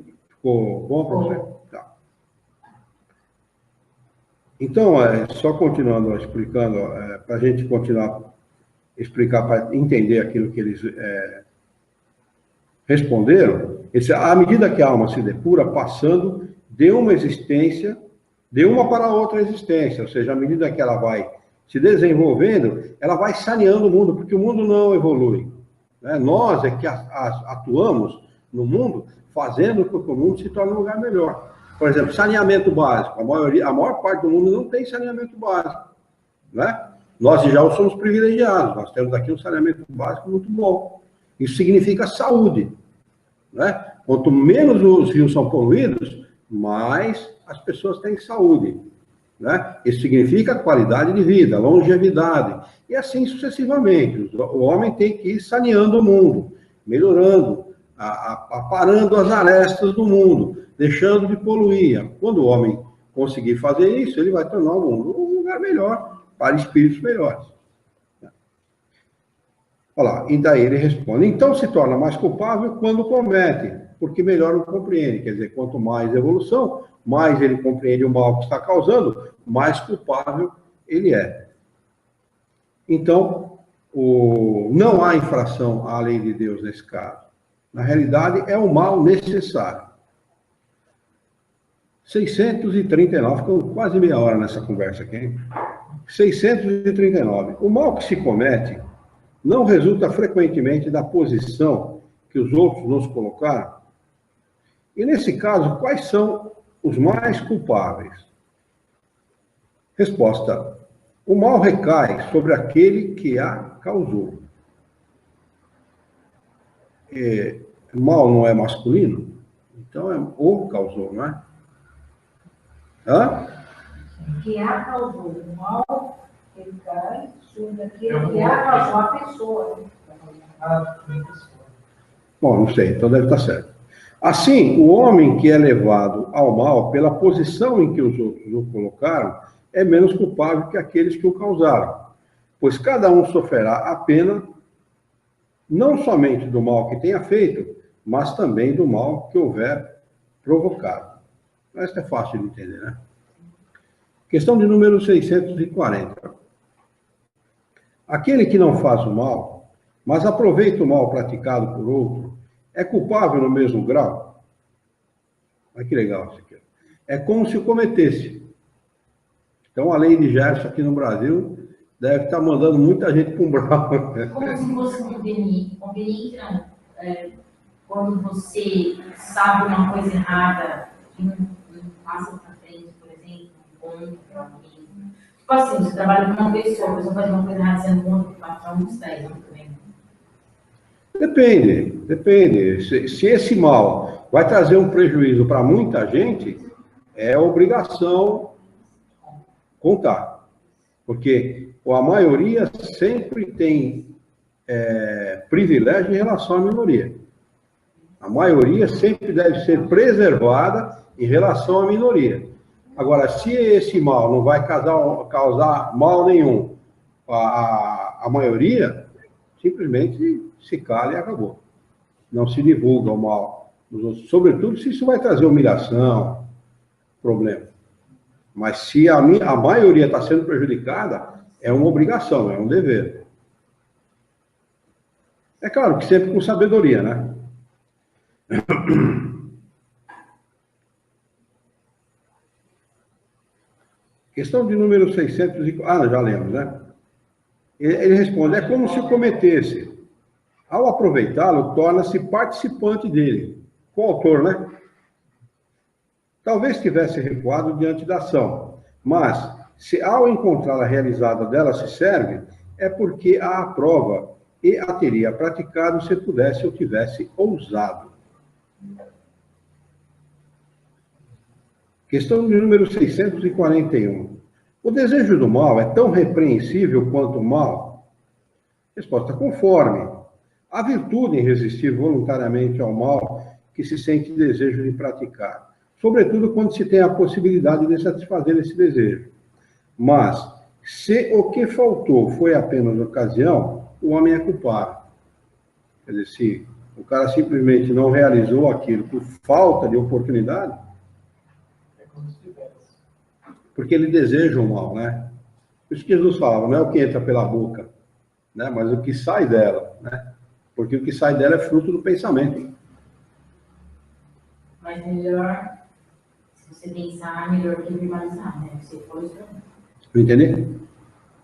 bom para você? Tá. Então, só continuando explicando, para a gente continuar explicar, para entender aquilo que eles responderam, à medida que a alma se depura, passando de uma existência, de uma para outra existência, ou seja, à medida que ela vai se desenvolvendo, ela vai saneando o mundo, porque o mundo não evolui. Né? Nós é que atuamos no mundo, fazendo com que o mundo se torne um lugar melhor. Por exemplo, saneamento básico. A maior parte do mundo não tem saneamento básico. Né? Nós já somos privilegiados, nós temos aqui um saneamento básico muito bom. Isso significa saúde. Né? Quanto menos os rios são poluídos, mais as pessoas têm saúde. Né? Isso significa qualidade de vida, longevidade, e assim sucessivamente. O homem tem que ir saneando o mundo, melhorando, aparando as arestas do mundo, deixando de poluir. Quando o homem conseguir fazer isso, ele vai tornar o mundo um lugar melhor, para espíritos melhores. Olha lá, e daí ele responde, então se torna mais culpável quando comete, porque melhor o compreende. Quer dizer, quanto mais evolução, mais ele compreende o mal que está causando, mais culpável ele é. Então, não há infração à lei de Deus nesse caso. Na realidade, é o mal necessário. 639, ficou quase meia hora nessa conversa aqui, hein? 639. O mal que se comete não resulta frequentemente da posição que os outros nos colocaram. E, nesse caso, quais são os mais culpáveis? Resposta. O mal recai sobre aquele que a causou. O mal não é masculino? Então, é o causou, não é? Hã? Que a causou. O mal recai sobre aquele que a causou, a pessoa. Bom, não sei, então deve estar certo. Assim, o homem que é levado ao mal pela posição em que os outros o colocaram é menos culpável que aqueles que o causaram, pois cada um sofrerá a pena não somente do mal que tenha feito, mas também do mal que houver provocado. Essa é fácil de entender, né? Questão de número 640. Aquele que não faz o mal, mas aproveita o mal praticado por outro, é culpável no mesmo grau? Olha que legal isso aqui. É como se o cometesse. Então, a lei de Gerson aqui no Brasil deve estar mandando muita gente para um brau. Como se fosse conveniente, não. Quando você sabe uma coisa errada, que não passa para frente, por exemplo, contra alguém. Tipo assim, você trabalha com uma pessoa, a pessoa faz uma coisa errada, você não conta para o patrão dos 10 anos também. Depende. Se esse mal vai trazer um prejuízo para muita gente, é obrigação contar. Porque a maioria sempre tem privilégio em relação à minoria. A maioria sempre deve ser preservada em relação à minoria. Agora, se esse mal não vai causar mal nenhum à maioria, simplesmente se cala e acabou. Não se divulga o mal dos outros. Sobretudo se isso vai trazer humilhação, problema. Mas se a maioria está sendo prejudicada, é uma obrigação, é um dever. É claro que sempre com sabedoria, né? Questão de número 600... já lemos, né? Ele responde, é como se cometesse. Ao aproveitá-lo, torna-se participante dele. Coautor, né? Talvez tivesse recuado diante da ação, mas se ao encontrá-la realizada dela se serve, é porque a aprova e a teria praticado se pudesse ou tivesse ousado. Questão de número 641. O desejo do mal é tão repreensível quanto o mal? Resposta: conforme. A virtude em resistir voluntariamente ao mal que se sente desejo de praticar, sobretudo quando se tem a possibilidade de satisfazer esse desejo. Mas, se o que faltou foi apenas ocasião, o homem é culpado. Quer dizer, se o cara simplesmente não realizou aquilo por falta de oportunidade, porque ele deseja o mal, né? Por isso que Jesus falava, não é o que entra pela boca, né? Mas o que sai dela, né? Porque o que sai dela é fruto do pensamento. Mas melhor, se você pensar, melhor que verbalizar, né? Você falou isso também. Entendeu?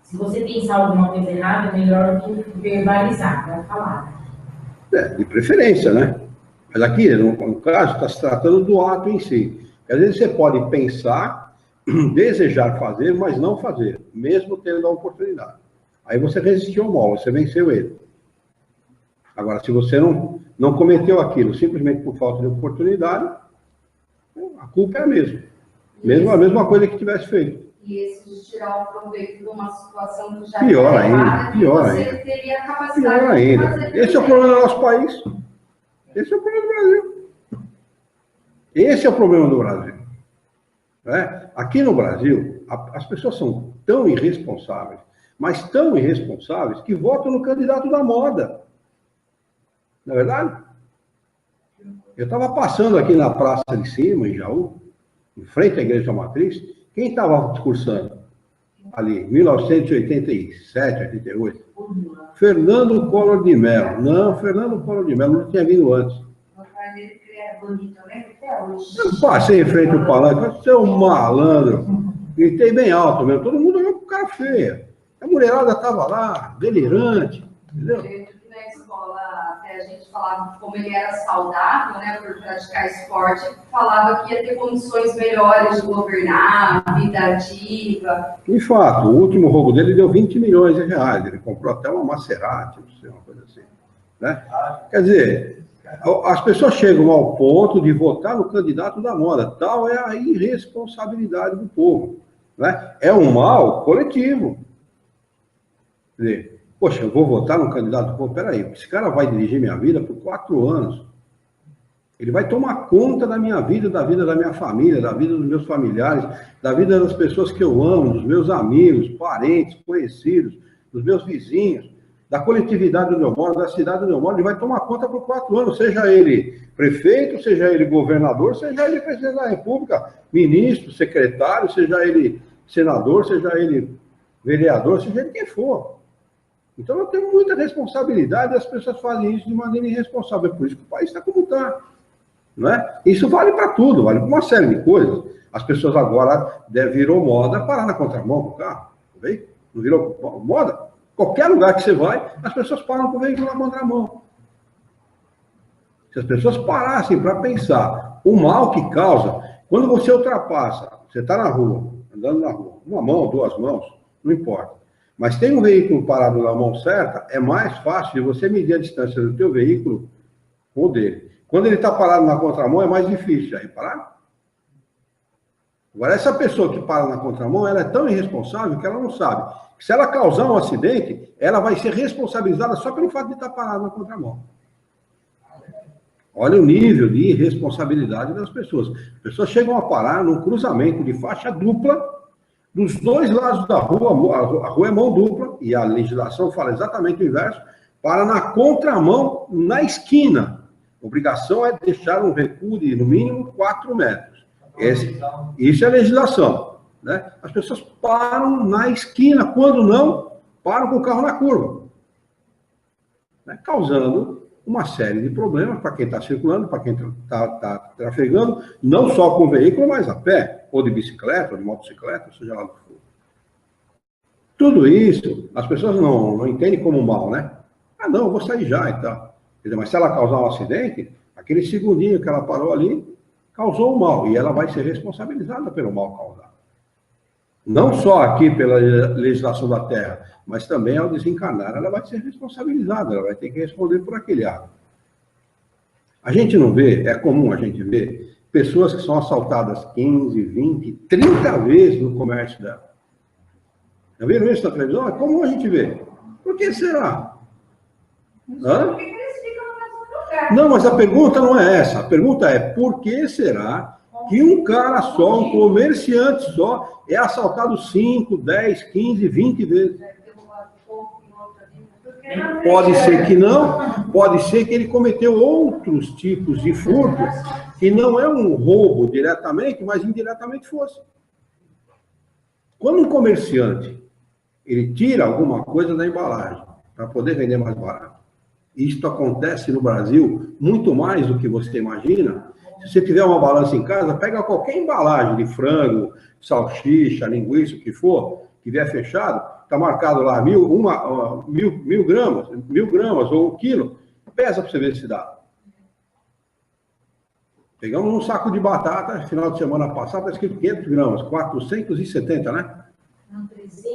Se você pensar alguma coisa errada, melhor do que verbalizar, não falar. De preferência, né? Mas aqui, no caso, está se tratando do ato em si. Às vezes você pode pensar, desejar fazer, mas não fazer, mesmo tendo a oportunidade. Aí você resistiu ao mal, você venceu ele. Agora, se você não cometeu aquilo simplesmente por falta de oportunidade, a culpa é a mesma. A mesma coisa que tivesse feito. E esse de tirar o proveito de uma situação que já pior ainda. Teria a capacidade pior ainda. De fazer. Esse é o problema do nosso país. Esse é o problema do Brasil. Esse é o problema do Brasil. Aqui no Brasil, as pessoas são tão irresponsáveis, mas tão irresponsáveis, que votam no candidato da moda. Não é verdade? Eu estava passando aqui na praça de cima, em Jaú, em frente à Igreja Matriz. Quem estava discursando ali, 1987, 88? Fernando Collor de Mello. Não, Fernando Collor de Mello não tinha vindo antes. Bonito, né? Até hoje. Eu passei em frente ao palanque, você é um malandro. Gritei bem alto mesmo, todo mundo olhou com cara feia. A mulherada estava lá, delirante, entendeu? Na escola, até a gente falava como ele era saudável, né, por praticar esporte, falava que ia ter condições melhores de governar, vida ativa. De fato, o último roubo dele deu 20 milhões de reais. Ele comprou até uma Maserati, não sei, uma coisa assim. Né? Quer dizer, as pessoas chegam ao ponto de votar no candidato da moda. Tal é a irresponsabilidade do povo. Né? É um mal coletivo. Quer dizer, poxa, eu vou votar no candidato do povo? Peraí, esse cara vai dirigir minha vida por 4 anos. Ele vai tomar conta da minha vida, da vida da minha família, da vida dos meus familiares, da vida das pessoas que eu amo, dos meus amigos, parentes, conhecidos, dos meus vizinhos. da coletividade onde eu moro, da cidade onde eu moro, ele vai tomar conta por 4 anos, seja ele prefeito, seja ele governador, seja ele presidente da República, ministro, secretário, seja ele senador, seja ele vereador, seja ele quem for. Então, eu tenho muita responsabilidade e as pessoas fazem isso de maneira irresponsável. É por isso que o país está como está. Não é? Isso vale para tudo, vale para uma série de coisas. As pessoas agora virou moda parar na contramão com o carro. Não virou moda? Qualquer lugar que você vai, as pessoas param com o veículo na contramão. Se as pessoas parassem para pensar o mal que causa, quando você ultrapassa, você está na rua, andando na rua, uma mão, 2 mãos, não importa. Mas tem um veículo parado na mão certa, é mais fácil de você medir a distância do teu veículo com o dele. Quando ele está parado na contramão, é mais difícil, já repararam? Agora, essa pessoa que para na contramão, ela é tão irresponsável que ela não sabe. Se ela causar um acidente, ela vai ser responsabilizada só pelo fato de estar parada na contramão. Olha o nível de irresponsabilidade das pessoas. As pessoas chegam a parar num cruzamento de faixa dupla, dos 2 lados da rua, a rua é mão dupla, e a legislação fala exatamente o inverso, para na contramão, na esquina. A obrigação é deixar um recuo de, no mínimo, 4 metros. Isso é legislação. Né? As pessoas param na esquina, quando não, param com o carro na curva. Né? Causando uma série de problemas para quem está circulando, para quem está trafegando, não só com o veículo, mas a pé, ou de bicicleta, ou de motocicleta, seja lá o que for. Tudo isso, as pessoas não entendem como mal, né? Ah, não, eu vou sair já e tal. Mas se ela causar um acidente, aquele segundinho que ela parou ali, causou um mal, e ela vai ser responsabilizada pelo mal causado. Não só aqui pela legislação da terra, mas também ao desencarnar, ela vai ser responsabilizada, ela vai ter que responder por aquele ato. A gente não vê, é comum a gente ver, pessoas que são assaltadas 15, 20, 30 vezes no comércio dela. Já viram isso na televisão? É comum a gente ver. Por que será? Hã? Não, mas a pergunta não é essa. A pergunta é, por que será que um cara só, um comerciante só, é assaltado 5, 10, 15, 20 vezes? Pode ser que não, pode ser que ele cometeu outros tipos de furto, que não é um roubo diretamente, mas indiretamente fosse. Quando um comerciante, ele tira alguma coisa da embalagem, para poder vender mais barato, isto acontece no Brasil muito mais do que você imagina. Se você tiver uma balança em casa, pega qualquer embalagem de frango, salsicha, linguiça, o que for, que vier fechado, está marcado lá 1.000 gramas, 1.000 gramas ou 1 quilo, pesa para você ver se dá. Pegamos um saco de batata, final de semana passada, está escrito 500 gramas, 470, né? Não, 300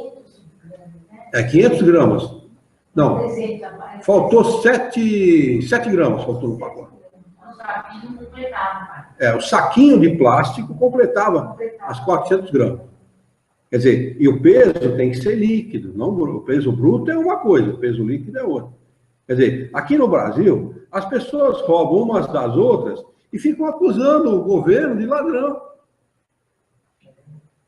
gramas, né? É 500 gramas. Não, faltou 7 gramas, faltou no pacote. O saquinho completava, pai. O saquinho de plástico completava as 400 gramas. Quer dizer, e o peso tem que ser líquido, não o peso bruto é uma coisa, o peso líquido é outra. Quer dizer, aqui no Brasil, as pessoas roubam umas das outras e ficam acusando o governo de ladrão.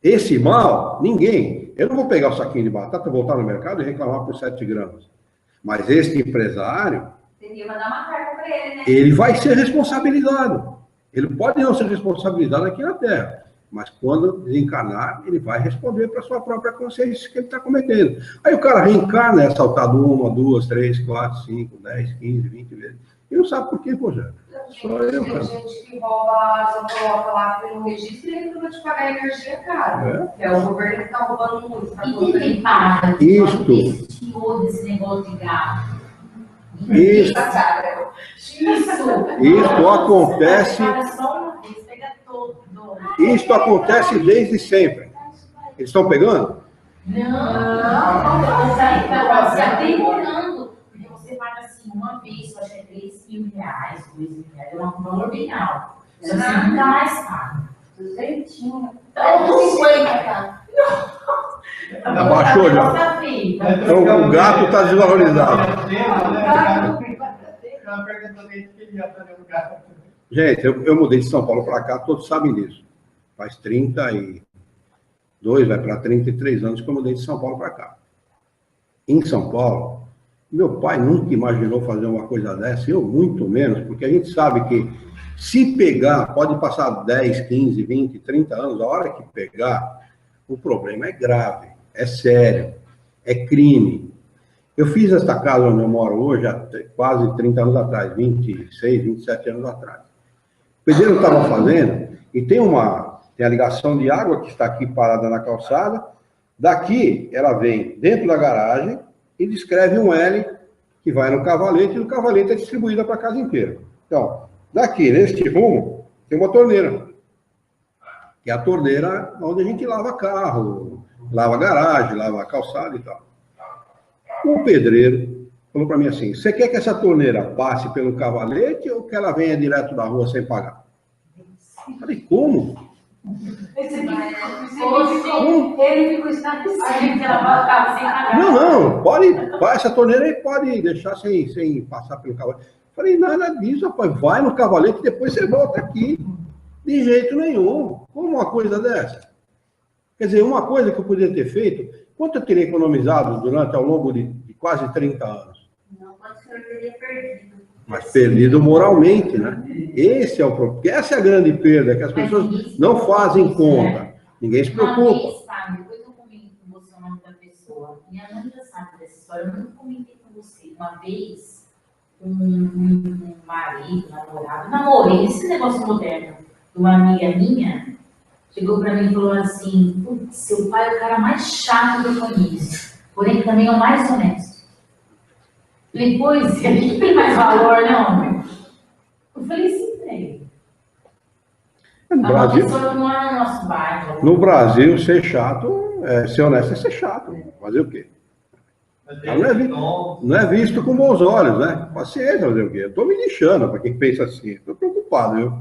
Esse mal, ninguém. Eu não vou pegar o saquinho de batata, voltar no mercado e reclamar por 7 gramas. Mas esse empresário, Teria que mandar uma carta para ele, né? ele vai ser responsabilizado. Ele pode não ser responsabilizado aqui na Terra, mas quando desencarnar, ele vai responder para a sua própria consciência que ele está cometendo. Aí o cara reencarna, é assaltado 1, 2, 3, 4, 5, 10, 15, 20 vezes. E não sabe por quê, pô, já. Só eu, cara. Tem gente que rouba, só coloca lá no registro e ele não vai te pagar energia, cara. É o governo que está roubando muito. Tá E quem paga? Isto. Desse negócio de gato. Isso acontece. Isso acontece desde sempre. Eles estão pegando? Não, você está demorando. Porque você paga assim uma vez, eu acho que é 3.000 reais, 2.000 reais, é um valor bem alto. Você nunca mais paga. 200. Então, 50, tá? Abaixou já. Então, o gato está desvalorizado. Gente, eu mudei de São Paulo para cá, todos sabem disso. Faz 32, vai para 33 anos que eu mudei de São Paulo para cá. Em São Paulo, Meu pai nunca imaginou fazer uma coisa dessa, eu muito menos, porque a gente sabe que se pegar, pode passar 10, 15, 20, 30 anos, a hora que pegar, o problema é grave, é sério, é crime. Eu fiz esta casa onde eu moro hoje há quase 30 anos atrás, 26, 27 anos atrás. O pedreiro estava fazendo, e tem a ligação de água que está aqui parada na calçada, daqui ela vem dentro da garagem e descreve um L que vai no cavalete, e o cavalete é distribuída para a casa inteira. Então, daqui, neste rumo, tem uma torneira. Que é a torneira onde a gente lava carro, lava garagem, lava calçada e tal. O pedreiro falou para mim assim, você quer que essa torneira passe pelo cavalete ou que ela venha direto da rua sem pagar? Eu falei, como? Ele ficou estarrecido. Não, essa torneira aí pode deixar sem passar pelo cavalete. Eu falei, nada disso, rapaz, vai no cavalete e depois você volta aqui. De jeito nenhum. Como uma coisa dessa? Quer dizer, uma coisa que eu poderia ter feito, quanto eu teria economizado ao longo de quase 30 anos? Não, pode ser que eu teria perdido. Mas perdido moralmente, né? Esse é o problema. Essa é a grande perda, que as pessoas não fazem conta. Ninguém se preocupa. Uma vez, Fábio, depois eu comentei com você o nome da pessoa. Minha mãe já sabe dessa história, eu não comentei com você. Uma vez, um marido, namorei, esse negócio moderno, de uma amiga minha, chegou para mim e falou assim, putz, seu pai é o cara mais chato que eu conheço, porém também é o mais honesto. Falei, pois, ele não tem mais valor, não. Eu falei, sim, velho. Uma pessoa que mora no nosso bairro. No Brasil, ser chato, ser honesto é ser chato. Fazer o quê? Não é visto com bons olhos, né? Paciência, fazer o quê? Eu estou me lixando para quem pensa assim. Estou preocupado, viu?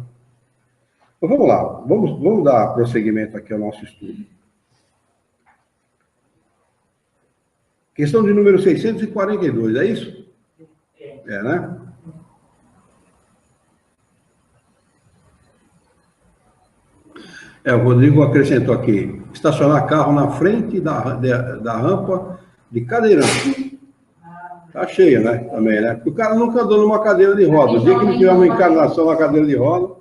Então, vamos lá. Vamos dar prosseguimento aqui ao nosso estudo. Questão de número 642, é isso? É, né? O Rodrigo acrescentou aqui, estacionar carro na frente da rampa de cadeirante. Tá cheio, né? Também, né? Porque o cara nunca andou numa cadeira de roda. O dia que ele tiver uma encarnação na cadeira de roda,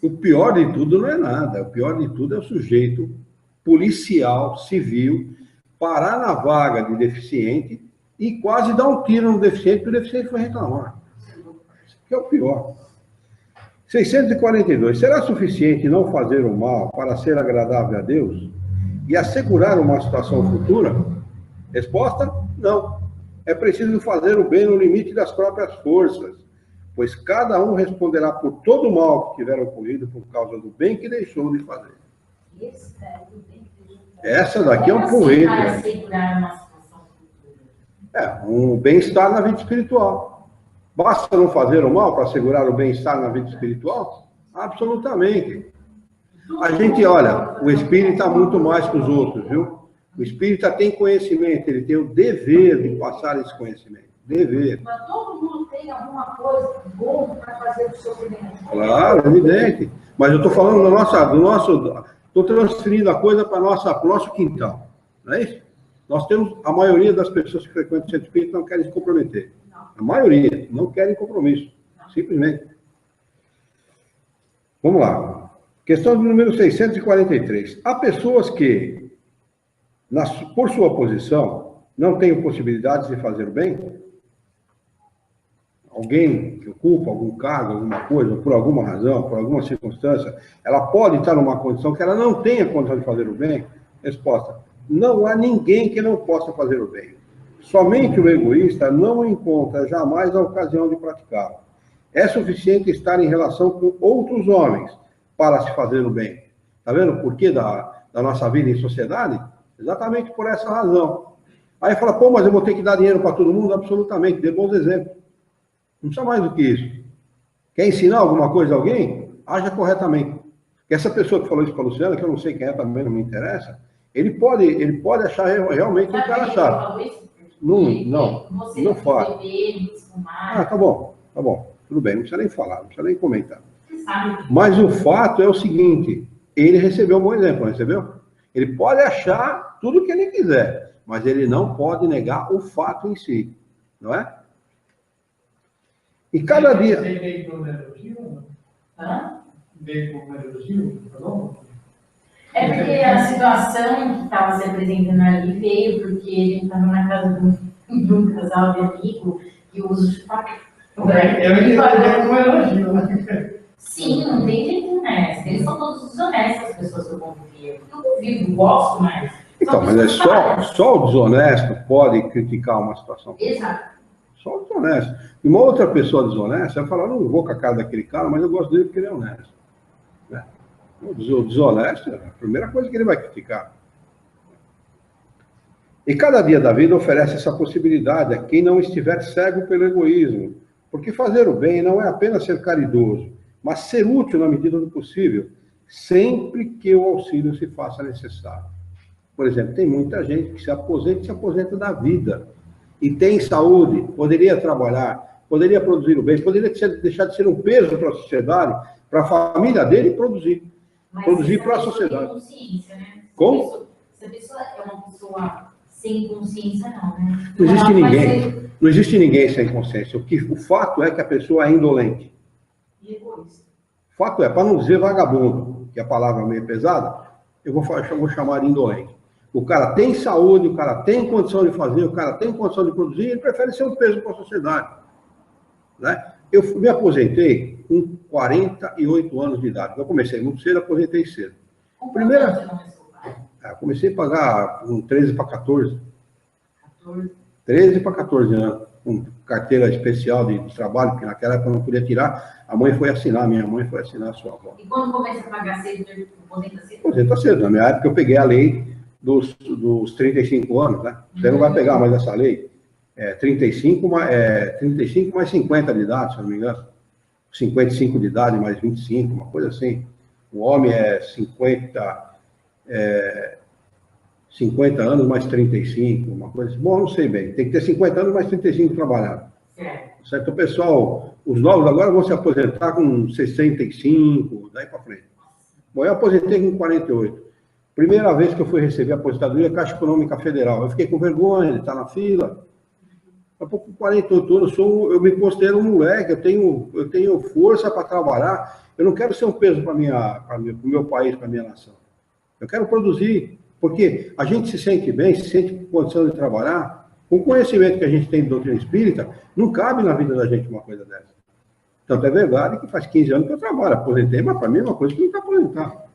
o pior de tudo não é nada. O pior de tudo é o sujeito policial, civil, parar na vaga de deficiente e quase dar um tiro no deficiente, porque o deficiente foi reclamar. Isso que é o pior. 642. Será suficiente não fazer o mal para ser agradável a Deus e assegurar uma situação futura? Resposta: não. É preciso fazer o bem no limite das próprias forças, pois cada um responderá por todo o mal que tiver ocorrido por causa do bem que deixou de fazer. Essa daqui é um porrete. Um bem-estar na vida espiritual. Basta não fazer o mal para assegurar o bem-estar na vida espiritual? Absolutamente. A gente, olha, o espírita muito mais que os outros, viu? O espírita tem conhecimento, ele tem o dever de passar esse conhecimento. Dever. Mas todo mundo tem alguma coisa boa para fazer o sofrimento. Claro, evidente. Mas eu estou falando do nosso. Estou transferindo a coisa para o nosso quintal. Não é isso? Nós temos, a maioria das pessoas que frequentam o centro espírita não querem se comprometer. A maioria não querem compromisso. Simplesmente. Vamos lá. Questão de número 643. Há pessoas que, por sua posição, não têm possibilidades de fazer o bem? Alguém que ocupa algum cargo, alguma coisa, por alguma razão, por alguma circunstância, ela pode estar numa condição que ela não tenha condição de fazer o bem? Resposta: não há ninguém que não possa fazer o bem. Somente o egoísta não encontra jamais a ocasião de praticá-lo. É suficiente estar em relação com outros homens para se fazer o bem. Está vendo o porquê da nossa vida em sociedade? Exatamente por essa razão. Aí fala, pô, mas eu vou ter que dar dinheiro para todo mundo? Absolutamente, dê bons exemplos. Não precisa mais do que isso. Quer ensinar alguma coisa a alguém? Haja corretamente. Porque essa pessoa que falou isso para a Luciana, que eu não sei quem é, também não me interessa, ele pode achar realmente um cara chato. Não fala. Tá bom, tudo bem, não precisa nem falar, não precisa nem comentar. Mas o fato é o seguinte, ele recebeu um bom exemplo, não recebeu? Ele pode achar tudo o que ele quiser, mas ele não pode negar o fato em si, não é? E cada dia... Você veio como elogio ou não? Hã? Veio como elogio? Falou? É porque a situação que estava se apresentando ali veio porque ele estava na casa de um casal de amigo e o uso de papel. Eu entendi como elogio, né? Sim, não tem jeito honesto. Eles são todos desonestos, as pessoas que eu convivo. Eu não convivo, gosto mais. Então, mas é só o desonesto pode criticar uma situação. Exato. Só o desonesto. E uma outra pessoa desonesta vai falar, não vou com a cara daquele cara, mas eu gosto dele porque ele é honesto. Né? O desonesto é a primeira coisa que ele vai criticar. E cada dia da vida oferece essa possibilidade a quem não estiver cego pelo egoísmo. Porque fazer o bem não é apenas ser caridoso, mas ser útil na medida do possível, sempre que o auxílio se faça necessário. Por exemplo, tem muita gente que se aposenta da vida, e tem saúde, poderia trabalhar, poderia produzir o bem, poderia deixar de ser um peso para a sociedade, para a família dele produzir. Mas produzir para a sociedade. Tem consciência, né? Como? Se a pessoa é uma pessoa sem consciência, não, né? Não existe Ela vai ninguém. ser Não existe ninguém sem consciência. O fato é que a pessoa é indolente. egoísta. O fato é, para não dizer vagabundo, que a palavra é meio pesada, eu vou chamar de indolente. O cara tem saúde, o cara tem condição de fazer, o cara tem condição de produzir, ele prefere ser um peso para a sociedade. Né? Eu me aposentei com 48 anos de idade. Eu comecei muito cedo, aposentei cedo. Primeira... Você começou, pai? Comecei a pagar com 13 para 14. 14. 13 para 14 anos, com carteira especial de trabalho, porque naquela época eu não podia tirar. A mãe foi assinar, minha mãe foi assinar a sua avó. E quando começa a pagar cedo, aposenta cedo? Aposenta cedo. Na minha época eu peguei a lei dos 35 anos, né? Você não vai pegar mais essa lei. 35 mais 50 de idade, se eu não me engano. 55 de idade mais 25, uma coisa assim. O homem é 50 anos mais 35, uma coisa assim. Bom, eu não sei bem. Tem que ter 50 anos mais 35 trabalhando. Certo? O pessoal, os novos agora vão se aposentar com 65, daí para frente. Bom, eu aposentei com 48. Primeira vez que eu fui receber a aposentadoria, Caixa Econômica Federal. Eu fiquei com vergonha de estar na fila. Há pouco, com 48 anos, eu me considero um moleque, eu tenho força para trabalhar. Eu não quero ser um peso para o meu país, para a minha nação. Eu quero produzir, porque a gente se sente bem, se sente com condição de trabalhar. Com o conhecimento que a gente tem de doutrina espírita, não cabe na vida da gente uma coisa dessa. Tanto é verdade que faz 15 anos que eu trabalho, aposentei, mas para mim é uma coisa que não está aposentado.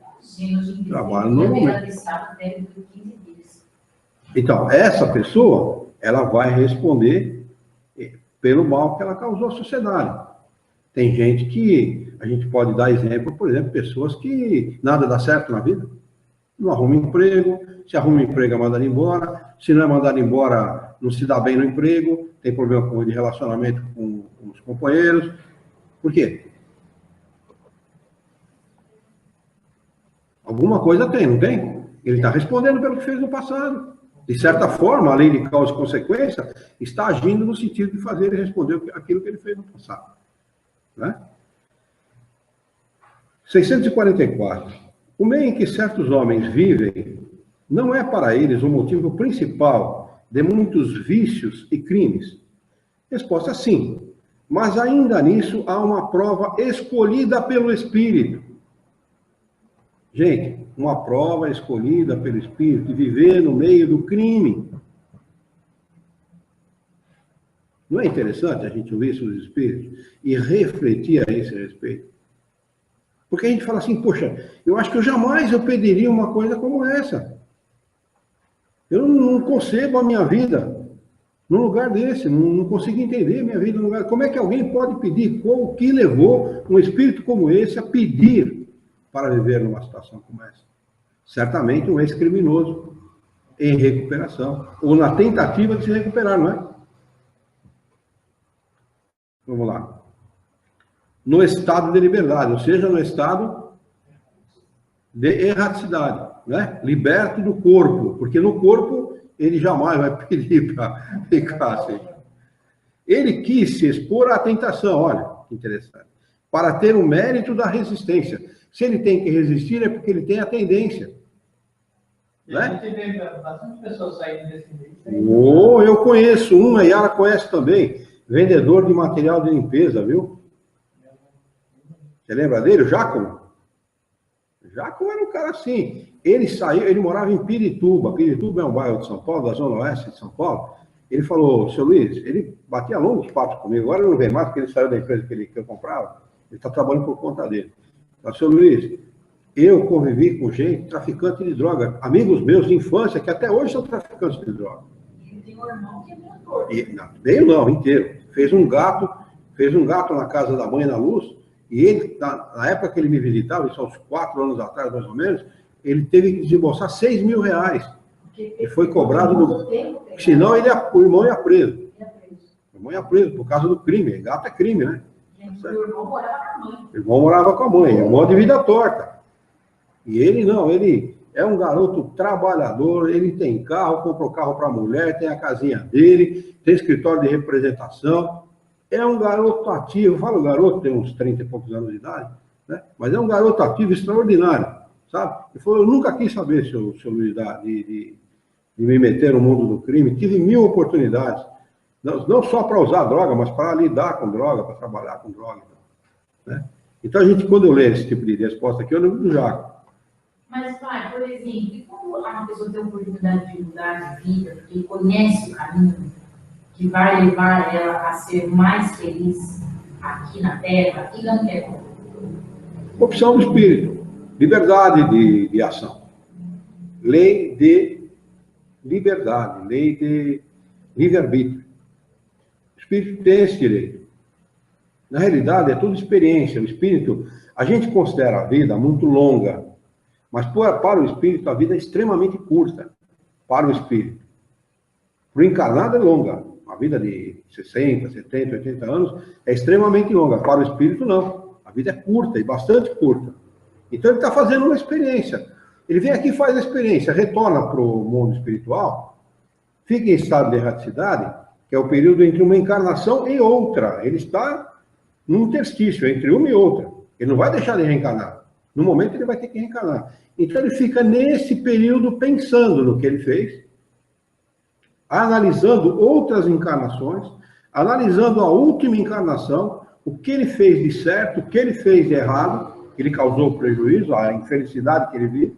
Trabalho normalmente. Então, essa pessoa, ela vai responder pelo mal que ela causou à sociedade. Tem gente que, a gente pode dar exemplo, por exemplo, pessoas que nada dá certo na vida, não arruma emprego, se arruma emprego é mandado embora, se não é mandado embora, não se dá bem no emprego, tem problema de relacionamento com os companheiros. Por quê? Alguma coisa tem, não tem? Ele está respondendo pelo que fez no passado. De certa forma, a lei de causa e consequência está agindo no sentido de fazer ele responder aquilo que ele fez no passado. Né? 644. O meio em que certos homens vivem não é para eles o motivo principal de muitos vícios e crimes. Resposta: sim. Mas ainda nisso há uma prova escolhida pelo Espírito. Gente, uma prova escolhida pelo Espírito de viver no meio do crime. Não é interessante a gente ouvir sobre os Espíritos e refletir a esse respeito? Porque a gente fala assim, poxa, eu acho que jamais eu pediria uma coisa como essa. Eu não concebo a minha vida num lugar desse, não consigo entender a minha vida num lugar. Como é que alguém pode pedir? O que levou um espírito como esse a pedir para viver numa situação como essa? Certamente um ex-criminoso em recuperação, ou na tentativa de se recuperar, não é? Vamos lá. No estado de liberdade, ou seja, no estado de erraticidade, né? Liberto do corpo, porque no corpo ele jamais vai pedir para ficar assim. Ele quis se expor à tentação, olha, que interessante, para ter o mérito da resistência. Se ele tem que resistir, é porque ele tem a tendência. E a gente vê bastante pessoas saindo desse meio. Eu conheço um, a Yara conhece também, vendedor de material de limpeza, viu? Você lembra dele, o Jacomo? O Jacomo era um cara assim. Ele saiu, ele morava em Pirituba. Pirituba é um bairro de São Paulo, da zona oeste de São Paulo. Ele falou, seu Luiz, ele batia longos papos comigo. Agora ele não vem mais, porque ele saiu da empresa que eu comprava. Ele está trabalhando por conta dele. Falei, seu Luiz, eu convivi com gente traficante de droga. Amigos meus de infância, que até hoje são traficantes de droga. Ele tem um irmão que é mentor. Meio não, inteiro. Fez um gato na casa da mãe, na Luz. E ele, na época que ele me visitava, isso há uns 4 anos atrás, mais ou menos, ele teve que desembolsar R$6 mil. E foi cobrado do... Senão o irmão ia preso. O irmão ia preso por causa do crime. Gato é crime, né? O irmão morava com a mãe. O irmão morava com a mãe. Irmão de vida torta. E ele não, ele é um garoto trabalhador, ele tem carro, comprou carro para a mulher, tem a casinha dele, tem escritório de representação. É um garoto ativo, eu falo garoto, tem uns 30 e poucos anos de idade, né? Mas é um garoto ativo extraordinário, sabe? Ele falou, eu nunca quis saber, seu Luiz, de me meter no mundo do crime, tive 1000 oportunidades, não só para usar droga, mas para lidar com droga, para trabalhar com droga, né? Então, quando eu leio esse tipo de resposta aqui, eu lembro do Jaco. Mas, pai, por exemplo, e quando uma pessoa tem a oportunidade de mudar de vida, porque conhece o caminho que vai levar ela a ser mais feliz aqui na Terra e não quer? Opção do espírito, liberdade de ação, lei de liberdade, lei de livre-arbítrio. O espírito tem esse direito. Na realidade, é tudo experiência. O espírito, a gente considera a vida muito longa, mas para o espírito a vida é extremamente curta. Para o espírito. Para o encarnado é longa. A vida de 60, 70, 80 anos é extremamente longa. Para o espírito, não. A vida é curta e bastante curta. Então ele está fazendo uma experiência. Ele vem aqui e faz a experiência, retorna para o mundo espiritual, fica em estado de erraticidade, que é o período entre uma encarnação e outra. Ele está num interstício entre uma e outra. Ele não vai deixar de reencarnar. No momento ele vai ter que reencarnar. Então ele fica nesse período pensando no que ele fez, analisando outras encarnações, analisando a última encarnação, o que ele fez de certo, o que ele fez de errado, que ele causou prejuízo, a infelicidade que ele vive,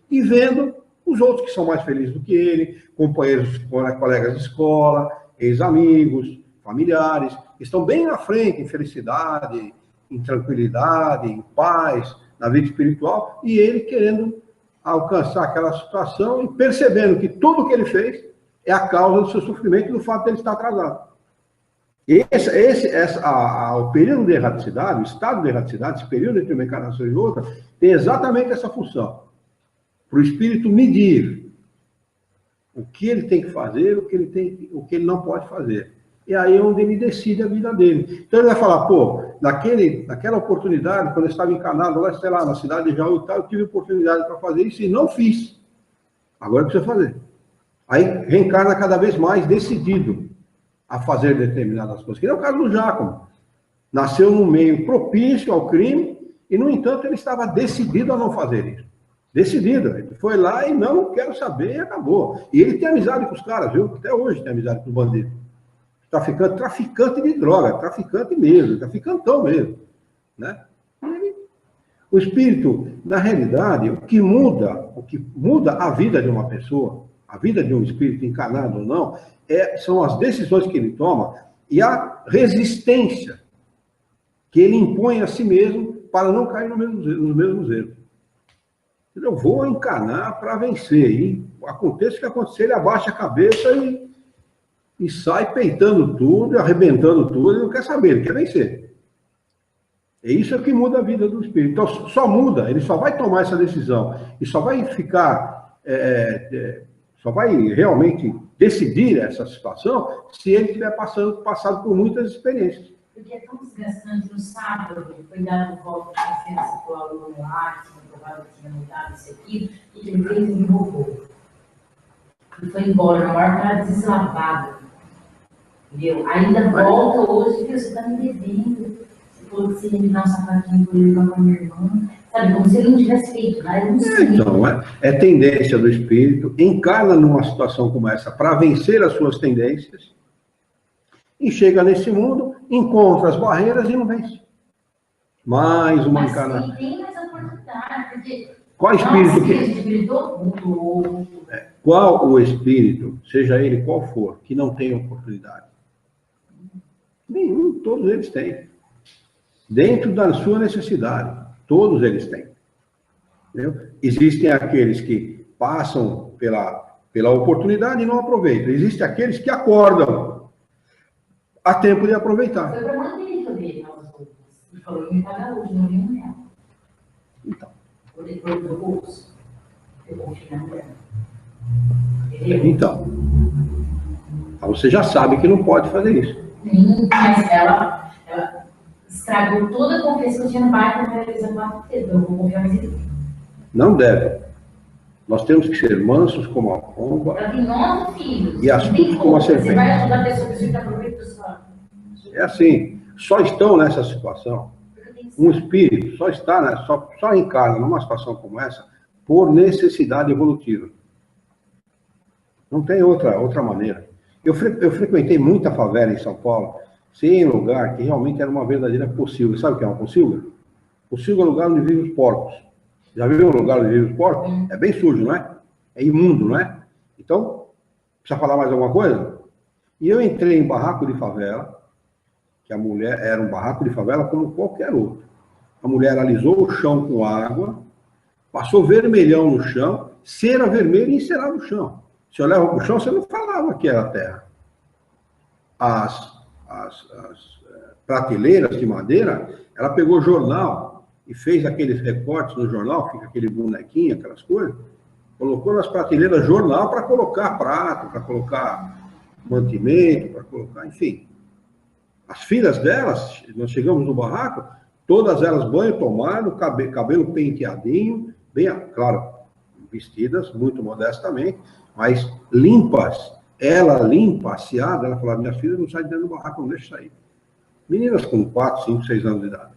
e vendo os outros que são mais felizes do que ele, companheiros, colegas de escola, ex-amigos, familiares, que estão bem na frente em felicidade, em tranquilidade, em paz, na vida espiritual, e ele querendo alcançar aquela situação e percebendo que tudo o que ele fez é a causa do seu sofrimento e do fato de ele estar atrasado. O período de erraticidade, o estado de erraticidade, esse período entre uma encarnação e outra, tem exatamente essa função. Para o espírito medir o que ele tem que fazer, o que ele não pode fazer. E aí é onde ele decide a vida dele. Então ele vai falar, naquela oportunidade, quando eu estava encarnado lá, sei lá, na cidade de Jaú e tal, eu tive oportunidade para fazer isso e não fiz. Agora precisa fazer. Aí reencarna cada vez mais decidido a fazer determinadas coisas. Que é o caso do Giacomo. Nasceu num meio propício ao crime e, no entanto, ele estava decidido a não fazer isso. Decidido. Ele foi lá e não quero saber e acabou. E ele tem amizade com os caras, viu? Até hoje tem amizade com os bandidos. Traficante de droga, traficante mesmo, traficantão mesmo. Né? O espírito, na realidade, o que muda a vida de uma pessoa, a vida de um espírito encarnado ou não, são as decisões que ele toma e a resistência que ele impõe a si mesmo para não cair nos mesmos erros. Eu vou encarnar para vencer. E aconteça o que acontecer, ele abaixa a cabeça e sai peitando tudo, arrebentando tudo, ele não quer saber, ele quer vencer. É isso que muda a vida do espírito. Então, só muda, ele só vai tomar essa decisão e só vai ficar, só vai realmente decidir essa situação se ele tiver passado por muitas experiências. Porque é tão desgastante no sábado, foi dado volta de confiança para o aluno lá, que tinha provado que tinha mudado isso aqui, e que ele fez e me roubou. E foi embora, na hora estava deslavado. Entendeu? Ainda volta hoje, viu? Você está me devendo. Você falou que você ia me dar um sapatinho para eu levar para minha irmã. Sabe, como se ele não tivesse feito nada, ele não sei. Então, é tendência do espírito, encarna numa situação como essa para vencer as suas tendências, e chega nesse mundo, encontra as barreiras e não vence. Mais uma encarnação. Mas tem mais oportunidade, porque... Qual espírito que... A gente brilhou muito. Qual o espírito, seja ele qual for, que não tem oportunidade? Nenhum, todos eles têm. Dentro da sua necessidade, todos eles têm. Entendeu? Existem aqueles que passam pela oportunidade e não aproveitam. Existem aqueles que acordam a tempo de aproveitar. Foi para manter dele nas roupas. Ele falou que me paga hoje, não viu nela. Então. Depois do bolso, eu confio na mulher. Então, você já sabe que não pode fazer isso. Mas ela estragou toda a confiança que eu tinha no bairro para realizar uma eu não vou confiar mais em ninguém. Não deve. Nós temos que ser mansos como a pomba. Ela tem 9 filhos. E astutos como a serpente. Você vai ajudar a pessoa que está aproveitando só. É assim, só estão nessa situação. Um espírito só está, né, só encarna numa situação como essa por necessidade evolutiva. Não tem outra maneira. Eu frequentei muita favela em São Paulo, sem lugar que realmente era uma verdadeira pocilga. Sabe o que é uma pocilga? Pocilga é o lugar onde vivem os porcos. Já viu o lugar onde vivem os porcos? É bem sujo, não é? É imundo, não é? Então, precisa falar mais alguma coisa? E eu entrei em barraco de favela, que a mulher era um barraco de favela como qualquer outro. A mulher alisou o chão com água, passou vermelhão no chão, cera vermelha e encerava o chão. Se olhava para o chão, você não falava que era terra. As prateleiras de madeira, ela pegou jornal e fez aqueles recortes no jornal, fica aquele bonequinho, aquelas coisas, colocou nas prateleiras jornal para colocar prato, para colocar mantimento, para colocar, enfim. As filhas delas, nós chegamos no barraco, todas elas banho tomado, cabelo penteadinho, bem, claro, vestidas muito modestamente, mas limpas. Ela limpa, aseada, ela falava, minhas filhas não saem dentro do barraco, não deixa sair. Meninas com 4, 5, 6 anos de idade.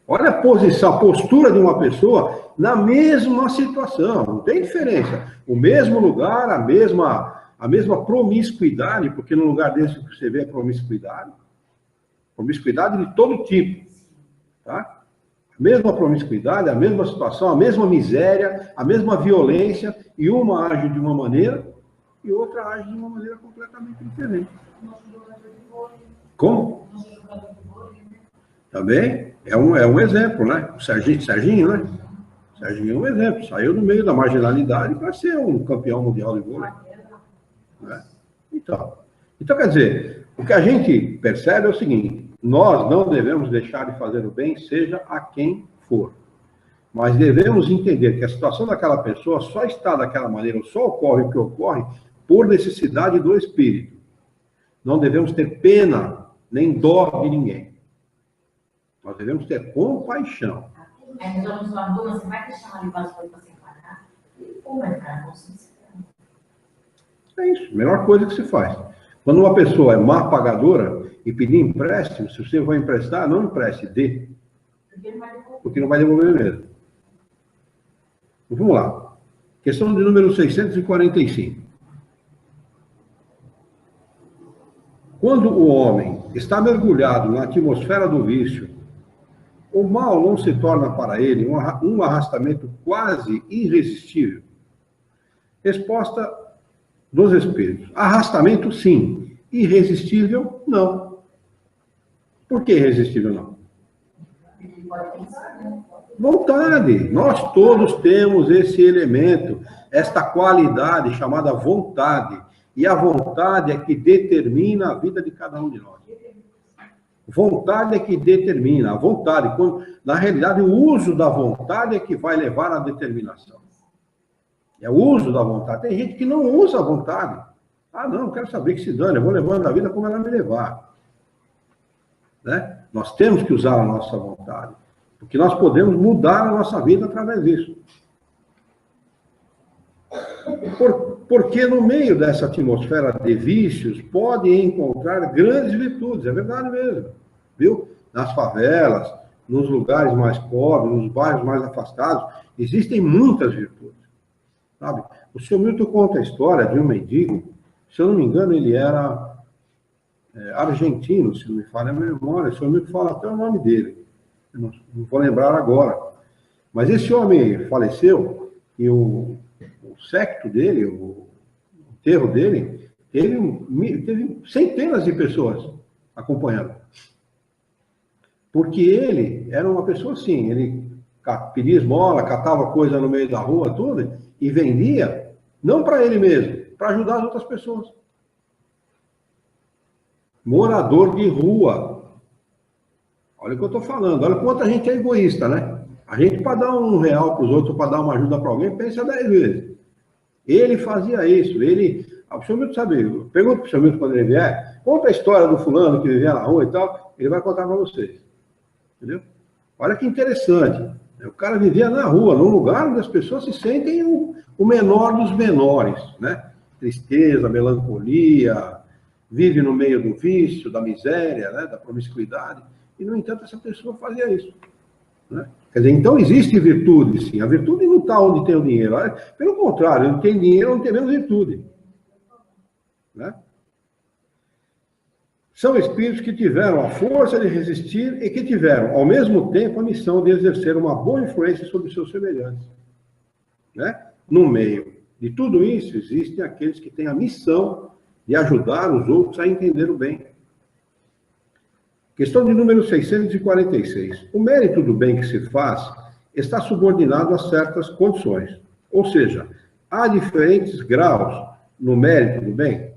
Olha a posição, a postura de uma pessoa na mesma situação, não tem diferença. O mesmo lugar, a mesma promiscuidade, porque no lugar desse que você vê é promiscuidade de todo tipo, tá? A mesma promiscuidade, a mesma situação, a mesma miséria, a mesma violência, e uma age de uma maneira e outra age de uma maneira completamente diferente. Como? Também é um exemplo, né? O Serginho, né? O Serginho é um exemplo. Saiu no meio da marginalidade para ser um campeão mundial de vôlei. Né? Então, quer dizer, o que a gente percebe é o seguinte: nós não devemos deixar de fazer o bem, seja a quem for. Mas devemos entender que a situação daquela pessoa só está daquela maneira, só ocorre o que ocorre por necessidade do espírito. Não devemos ter pena, nem dó de ninguém. Nós devemos ter compaixão. Aí nós vamos falar, Dona, você vai deixar ali para separar? Ou vai ficar na consciência? É isso, a melhor coisa que se faz. Quando uma pessoa é má pagadora e pedir empréstimo, se você vai emprestar, não empreste, dê. Porque não vai devolver mesmo. Então, vamos lá. Questão de número 645. Quando o homem está mergulhado na atmosfera do vício, o mal não se torna para ele um arrastamento quase irresistível? Resposta dos espíritos: arrastamento, sim. Irresistível, não. Por que irresistível, não? Vontade. Nós todos temos esse elemento, esta qualidade chamada vontade. E a vontade é que determina a vida de cada um de nós. Vontade é que determina. A vontade, na realidade, o uso da vontade é que vai levar à determinação. É o uso da vontade. Tem gente que não usa a vontade. Ah, não quero saber que se dane, eu vou levando a vida como ela me levar. Né? Nós temos que usar a nossa vontade, porque nós podemos mudar a nossa vida através disso. Porque no meio dessa atmosfera de vícios pode encontrar grandes virtudes, é verdade mesmo. Viu? Nas favelas, nos lugares mais pobres, nos bairros mais afastados, existem muitas virtudes, sabe? O senhor Milton conta a história de um mendigo, se eu não me engano, ele era argentino, se não me falha a memória, o senhor Milton fala até o nome dele, eu não vou lembrar agora. Mas esse homem faleceu e o séquito dele, o enterro dele, teve centenas de pessoas acompanhando. Porque ele era uma pessoa assim, ele pedia esmola, catava coisa no meio da rua, tudo, e vendia, não para ele mesmo, para ajudar as outras pessoas. Morador de rua. Olha o que eu estou falando, olha quanto a gente é egoísta, né? A gente, para dar R$1 para os outros, para dar uma ajuda para alguém, pensa 10 vezes. Ele fazia isso, o senhor Milton sabe, pergunta para o senhor Milton quando ele vier, conta a história do fulano que vivia na rua e tal, ele vai contar para vocês. Entendeu? Olha que interessante. O cara vivia na rua, num lugar onde as pessoas se sentem o menor dos menores, né? Tristeza, melancolia, vive no meio do vício, da miséria, né? Da promiscuidade. E, no entanto, essa pessoa fazia isso. Né? Quer dizer, então existe virtude, sim. A virtude não está onde tem o dinheiro. Pelo contrário, onde tem dinheiro, não tem menos virtude. Né? São espíritos que tiveram a força de resistir e que tiveram, ao mesmo tempo, a missão de exercer uma boa influência sobre os seus semelhantes. Né? No meio de tudo isso, existem aqueles que têm a missão de ajudar os outros a entender o bem. Questão de número 646. O mérito do bem que se faz está subordinado a certas condições. Ou seja, há diferentes graus no mérito do bem?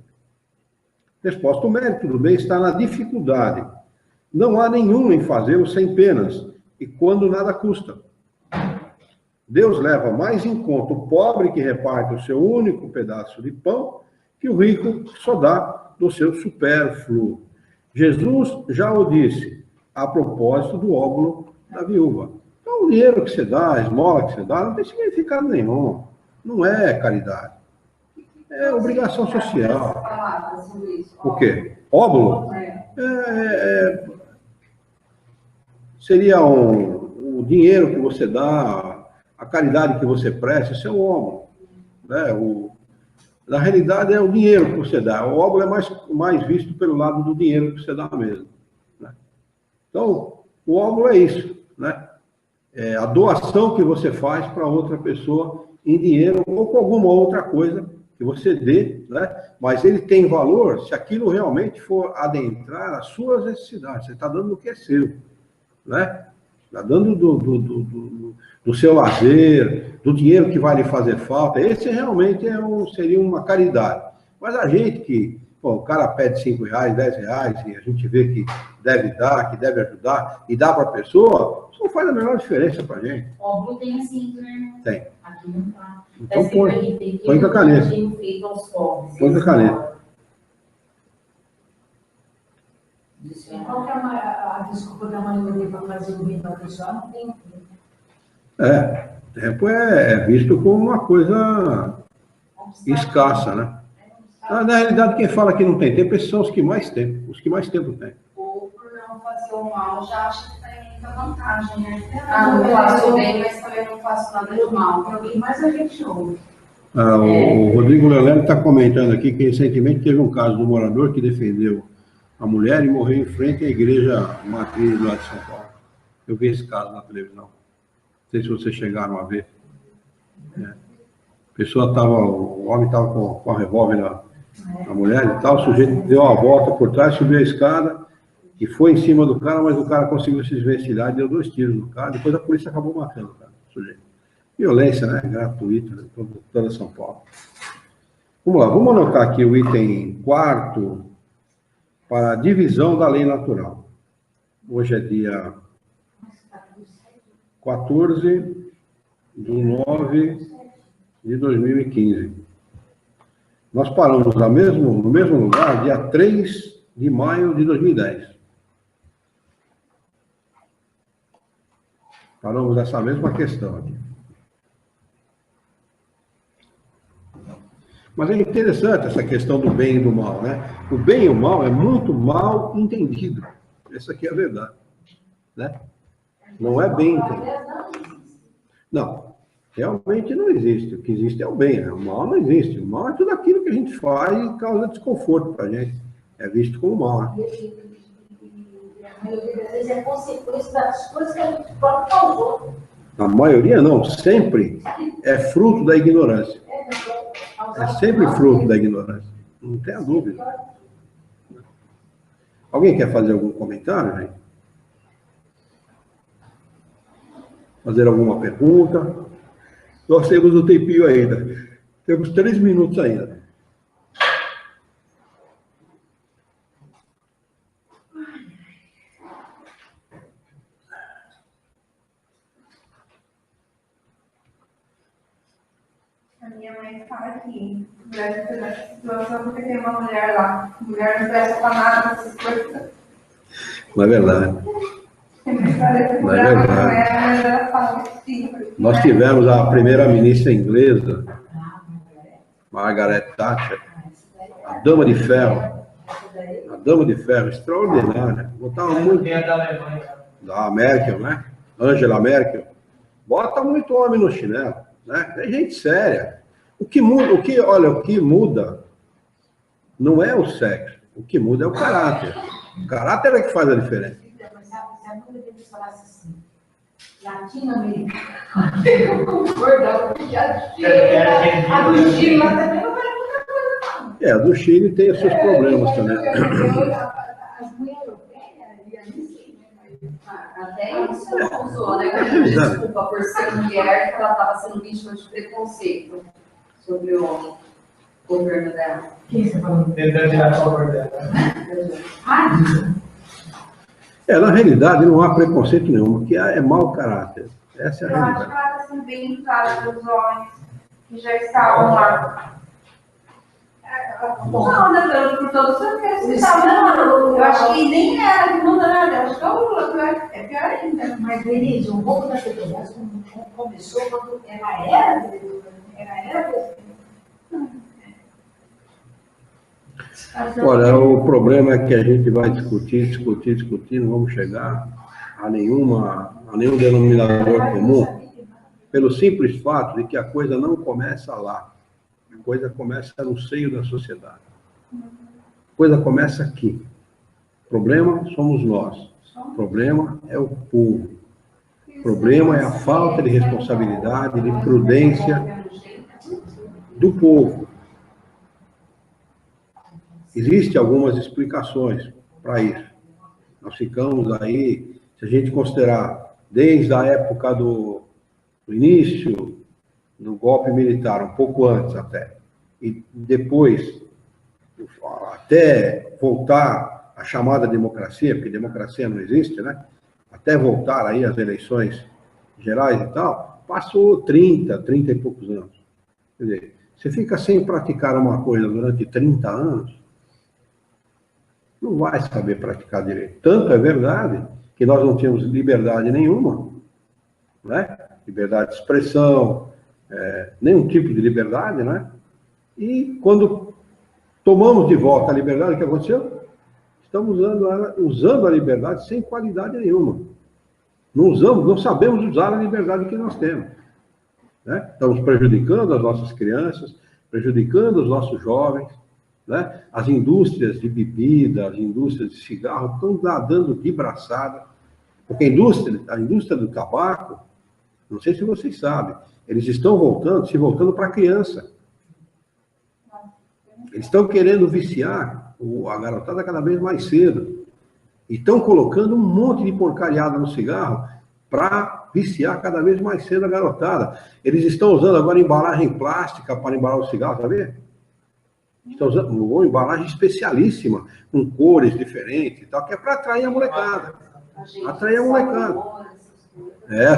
Resposta: o mérito do bem está na dificuldade. Não há nenhum em fazê-lo sem penas, e quando nada custa. Deus leva mais em conta o pobre que reparte o seu único pedaço de pão que o rico que só dá do seu supérfluo. Jesus já o disse, a propósito do óbolo da viúva. Então, o dinheiro que você dá, a esmola que você dá, não tem significado nenhum. Não é caridade. É obrigação social. O quê? Óbolo? Seria o dinheiro que você dá, a caridade que você presta, isso é o óbolo. Né? Na realidade, é o dinheiro que você dá. O óbolo é mais visto pelo lado do dinheiro que você dá mesmo. Né? Então, o óbolo é isso. Né? É a doação que você faz para outra pessoa em dinheiro ou com alguma outra coisa que você dê, né? Mas ele tem valor se aquilo realmente for adentrar as suas necessidades. Você está dando o que é seu. Né? Está dando do seu lazer, do dinheiro que vai lhe fazer falta. Esse realmente seria uma caridade. Mas a gente que, o cara pede R$5, R$10, e a gente vê que deve dar, que deve ajudar, e dá para a pessoa, isso não faz a menor diferença para a gente. Óbvio, tem assim, né? Tem. Aqui não está. Então põe com a caneta. Põe com a caneta. Qual que é a desculpa da maioria para fazer o bem para a pessoa? Não tem. Tempo é visto como uma coisa escassa, né? Na realidade, quem fala que não tem tempo, esses são os que mais têm, os que mais tempo têm. Ou por não fazer o mal, já acha que tem muita vantagem, né? Não faço bem, mas também não faço nada de mal. Mas a gente ouve. O Rodrigo Leleno está comentando aqui que recentemente teve um caso do morador que defendeu a mulher e morreu em frente à igreja matriz lá de São Paulo. Eu vi esse caso na televisão. Não sei se vocês chegaram a ver. O homem estava com a revólver na mulher e tal, o sujeito deu uma volta por trás, subiu a escada e foi em cima do cara, mas o cara conseguiu se desvencilhar e deu 2 tiros no cara. Depois a polícia acabou matando o sujeito. Violência, né? Gratuita, né? Toda São Paulo. Vamos lá, vamos anotar aqui o item 4 para a divisão da lei natural. Hoje é dia 14 de 9 de 2015. Nós paramos no mesmo lugar, dia 3 de maio de 2010. Paramos nessa mesma questão aqui. Mas é interessante essa questão do bem e do mal, né? O bem e o mal é muito mal entendido. Essa aqui é a verdade, né? Não é bem entendido. Não, realmente não existe. O que existe é o bem, né? O mal não existe. O mal é tudo aquilo que a gente faz e causa desconforto para a gente. É visto como mal, né? A maioria das vezes é consequência das coisas que a gente próprio causou. A maioria não, sempre é fruto da ignorância. É sempre fruto da ignorância. Não tenha dúvida. Alguém quer fazer algum comentário, gente? Fazer alguma pergunta? Nós temos um tempinho ainda. Temos 3 minutos ainda. A minha mãe fala que nessa situação porque tem uma mulher lá. Mulher não presta pra nada, essas coisas. Não é verdade. Não é verdade. Nós tivemos a primeira-ministra inglesa, Margaret Thatcher, a Dama de Ferro. A Dama de Ferro, extraordinária. Botava muito. Da Merkel, né? Angela Merkel. Bota muito homem no chinelo, né? É gente séria. O que muda não é o sexo. O que muda é o caráter. O caráter é que faz a diferença. Mas se a mãe dele falasse assim, latino-americano, eu concordava, porque a do Chile lá também não vai muita coisa, não. É, a do Chile tem os seus problemas também. As mulheres europeias, e ali sim, né? Até isso ela usou, né? Desculpa por ser mulher, que ela estava sendo vítima de preconceito sobre o governo dela. Quem você falou? Tentando tirar a favor dela. Na realidade, não há preconceito nenhum, porque é mau caráter. Essa é a Eu acho que realidade. ela está sendo bem educada pelos homens que já estavam lá. Não, né, por todos os que estavam. Eu acho que nem ela que muda nada, eu acho que é o Lula, é pior ainda. Mas, Denise, um pouco da Petrobras começou quando ela era Olha, o problema é que a gente vai discutir, não vamos chegar a nenhum denominador comum, pelo simples fato de que a coisa não começa lá. A coisa começa no seio da sociedade. A coisa começa aqui. O problema somos nós. O problema é o povo. O problema é a falta de responsabilidade, de prudência do povo. Existem algumas explicações para isso. Nós ficamos aí, se a gente considerar, desde a época do início do golpe militar, um pouco antes até, e depois, até voltar à chamada democracia, porque democracia não existe, né? Até voltar aí às eleições gerais e tal, passou 30 e poucos anos. Quer dizer, você fica sem praticar uma coisa durante 30 anos, não vai saber praticar direito. Tanto é verdade que nós não tínhamos liberdade nenhuma, né? Liberdade de expressão, nenhum tipo de liberdade, né? E quando tomamos de volta a liberdade, o que aconteceu? Estamos usando a liberdade sem qualidade nenhuma. Não sabemos usar a liberdade que nós temos, né? Estamos prejudicando as nossas crianças, prejudicando os nossos jovens, né? As indústrias de bebida, as indústrias de cigarro estão dando de braçada, porque a indústria do tabaco, não sei se vocês sabem, eles estão se voltando para a criança. Eles estão querendo viciar a garotada cada vez mais cedo. E estão colocando um monte de porcariada no cigarro para viciar cada vez mais cedo a garotada. Eles estão usando agora embalagem plástica para embalar o cigarro, tá vendo? Estão usando uma embalagem especialíssima, com cores diferentes e tal, que é para atrair a molecada. Atrair a molecada.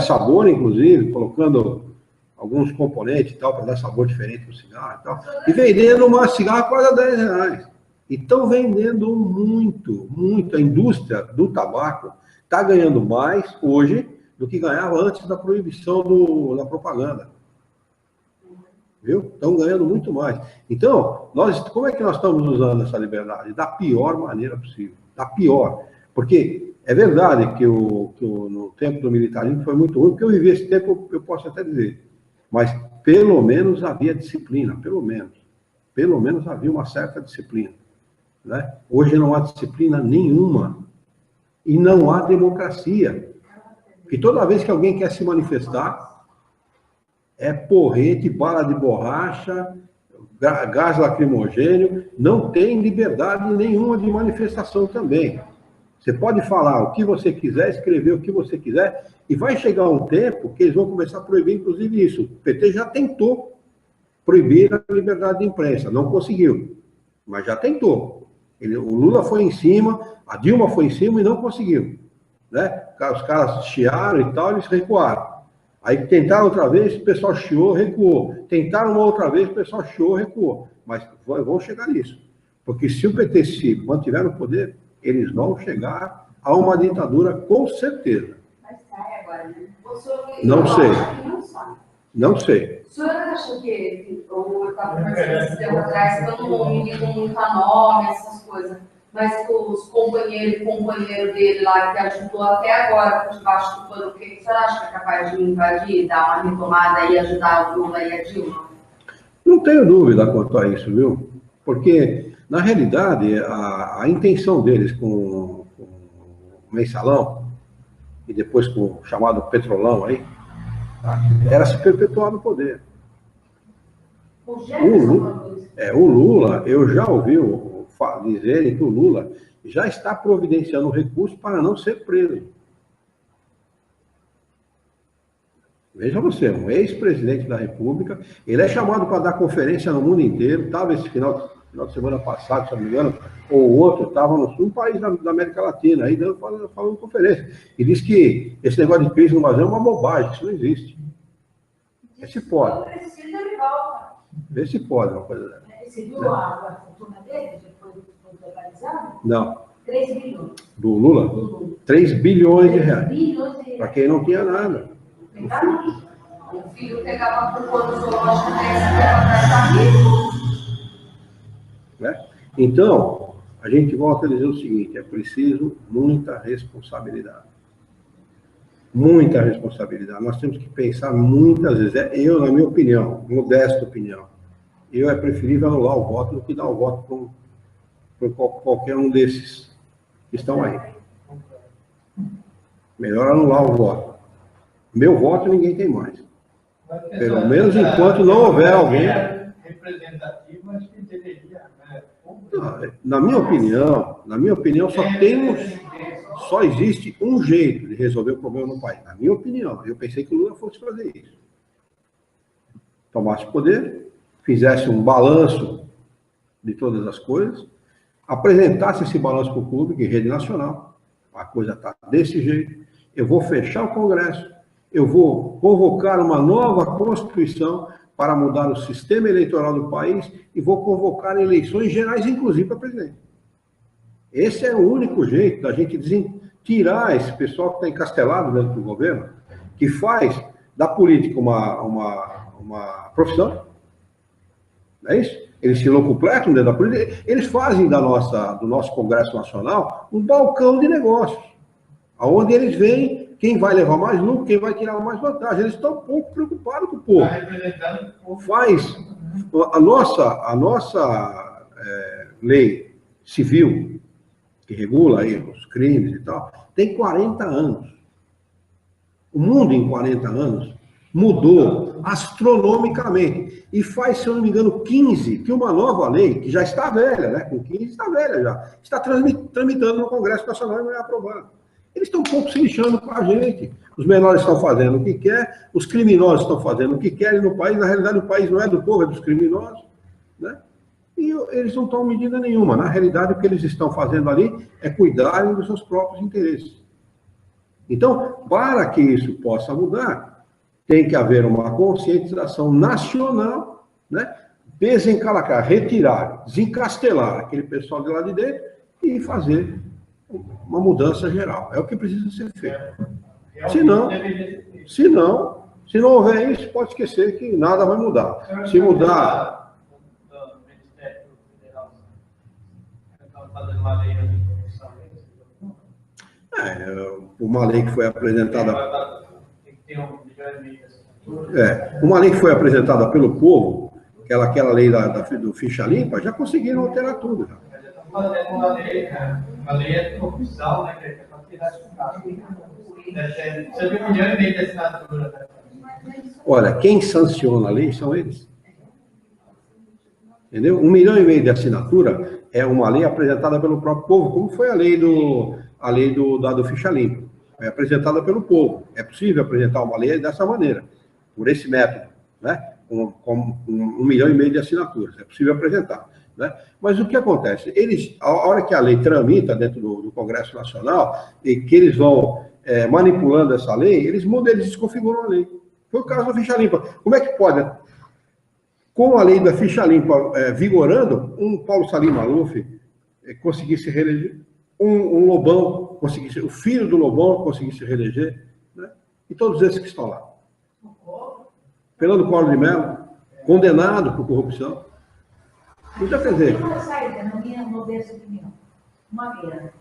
Sabor, inclusive, colocando alguns componentes e tal, para dar sabor diferente no cigarro e tal. E vendendo uma cigarra quase a R$10. E estão vendendo muito. A indústria do tabaco está ganhando mais hoje do que ganhava antes da proibição da propaganda. Viu? Estão ganhando muito mais. Então, como é que nós estamos usando essa liberdade? Da pior maneira possível. Da pior. Porque é verdade que, no tempo do militarismo foi muito ruim, porque eu vivi esse tempo, eu posso até dizer. Mas pelo menos havia disciplina, pelo menos. Pelo menos havia uma certa disciplina. Né? Hoje não há disciplina nenhuma. E não há democracia. Porque toda vez que alguém quer se manifestar, é porrete, bala de borracha, gás lacrimogêneo, não tem liberdade nenhuma de manifestação também. Você pode falar o que você quiser, escrever o que você quiser, e vai chegar um tempo que eles vão começar a proibir, inclusive, isso. O PT já tentou proibir a liberdade de imprensa, não conseguiu, mas já tentou. O Lula foi em cima, a Dilma foi em cima e não conseguiu. Né? Os caras chiaram e tal, eles recuaram. Aí tentaram outra vez, o pessoal chiou, recuou. Tentaram uma outra vez, o pessoal chiou, recuou. Mas vão chegar nisso. Porque se o PT se mantiver no poder, eles vão chegar a uma ditadura com certeza. Mas sai agora, né? Não sei. Não sai. Não sei. O senhor acha que, eu estava conversando esse tempo atrás, que eu não me ligo muito a nome, essas coisas, mas que os companheiro dele lá, que ajudou até agora por debaixo do pano, o que o senhor acha que é capaz de invadir, dar uma retomada e ajudar o Lula e a Dilma? Não tenho dúvida quanto a isso, viu? Porque, na realidade, a intenção deles com o mensalão, e depois com o chamado petrolão aí, era se perpetuar no poder. O Lula, eu já ouvi dizerem que o Lula já está providenciando recursos para não ser preso. Veja você, um ex-presidente da República, ele é chamado para dar conferência no mundo inteiro, estava esse final de semana passado, se não me engano, ou o outro, estava num país da América Latina, aí falando conferência. E diz que esse negócio de crise no Brasil é uma bobagem, isso não existe. Vê se pode. Vê se pode uma coisa dessa. Você viu a fortuna dele? Já foi legalizada? Não. 3 bilhões. Do Lula? Do Lula. 3 bilhões de reais. 3 bilhões de reais. Para quem não tinha nada. O filho pegava por quando o zoológico atrás da rico. Né? Então, a gente volta a dizer o seguinte, é preciso muita responsabilidade. Muita responsabilidade. Nós temos que pensar muitas vezes. Eu, na minha opinião, modesta opinião, é preferível anular o voto do que dar o voto para qualquer um desses que estão aí. Melhor anular o voto. Meu voto ninguém tem mais. Pelo menos enquanto não houver alguém... Representativo, acho que deveria... Na minha opinião, só existe um jeito de resolver o problema no país. Na minha opinião, eu pensei que o Lula fosse fazer isso. Tomasse poder, fizesse um balanço de todas as coisas, apresentasse esse balanço para o público em rede nacional. A coisa está desse jeito. Eu vou fechar o Congresso, eu vou convocar uma nova Constituição para mudar o sistema eleitoral do país e vou convocar eleições gerais, inclusive para presidente. Esse é o único jeito da gente tirar esse pessoal que está encastelado dentro do governo, que faz da política uma profissão. Não é isso? Eles se locupletam dentro da política, eles fazem do nosso Congresso Nacional um balcão de negócios, onde eles veem quem vai levar mais lucro, quem vai tirar mais vantagem. Eles estão um pouco preocupados com o povo. Faz a nossa lei civil, que regula aí os crimes e tal, tem 40 anos. O mundo em 40 anos mudou astronomicamente. E faz, se eu não me engano, 15, que uma nova lei, que já está velha, né? Com 15 está velha já, está tramitando no Congresso Nacional e não é aprovada. Eles estão um pouco se lixando com a gente. Os menores estão fazendo o que quer, os criminosos estão fazendo o que querem no país. Na realidade, o país não é do povo, é dos criminosos. Né? E eles não tomam medida nenhuma. Na realidade, o que eles estão fazendo ali é cuidarem dos seus próprios interesses. Então, para que isso possa mudar, tem que haver uma conscientização nacional, né? Desencalacrar, retirar, desencastelar aquele pessoal de lá de dentro e fazer uma mudança geral. É o que precisa ser feito. Se não houver isso, pode esquecer que nada vai mudar. Se mudar... Do Ministério Federal, estão fazendo uma lei de corrupção. Uma lei que foi apresentada... Tem que ter um milhão e meio de assinaturas. Uma lei que foi apresentada pelo povo, aquela lei do ficha limpa, já conseguiram alterar tudo. Já. Mas já estamos fazendo uma lei, né? Uma lei é de corrupção, né? Que é para tirar esse caso. Precisa de 1 milhão e meio de assinaturas. Né? Olha, quem sanciona a lei são eles. Entendeu? 1 milhão e meio de assinatura é uma lei apresentada pelo próprio povo, como foi a lei do ficha limpa. É apresentada pelo povo. É possível apresentar uma lei dessa maneira, por esse método, né? Com 1 milhão e meio de assinaturas. É possível apresentar. Né? Mas o que acontece? Eles, a hora que a lei tramita dentro do Congresso Nacional, e que eles vão manipulando essa lei, eles desconfiguram a lei. Foi o caso da ficha limpa. Como é que pode? Com a lei da ficha limpa vigorando, um Paulo Salim Maluf conseguir se reeleger, um Lobão conseguir o filho do Lobão conseguir se reeleger, né? E todos esses que estão lá. Fernando Collor de Mello, condenado por corrupção. Então, quer dizer... Uma saída, na minha modesta opinião. Uma guerra.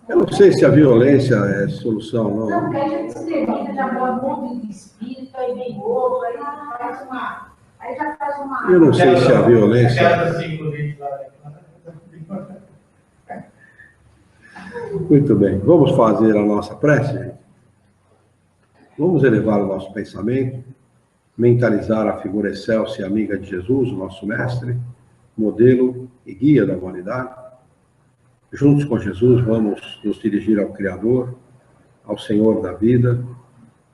Eu não sei se a violência é solução, não. Não, porque a gente se termina, já bota um monte de espírito, aí vem outro, aí faz uma... Aí já faz uma... Eu não sei se a violência... Muito bem. Vamos fazer a nossa prece, gente? Vamos elevar o nosso pensamento, mentalizar a figura excelsa e amiga de Jesus, o nosso mestre, modelo e guia da humanidade. Juntos com Jesus, vamos nos dirigir ao Criador, ao Senhor da vida,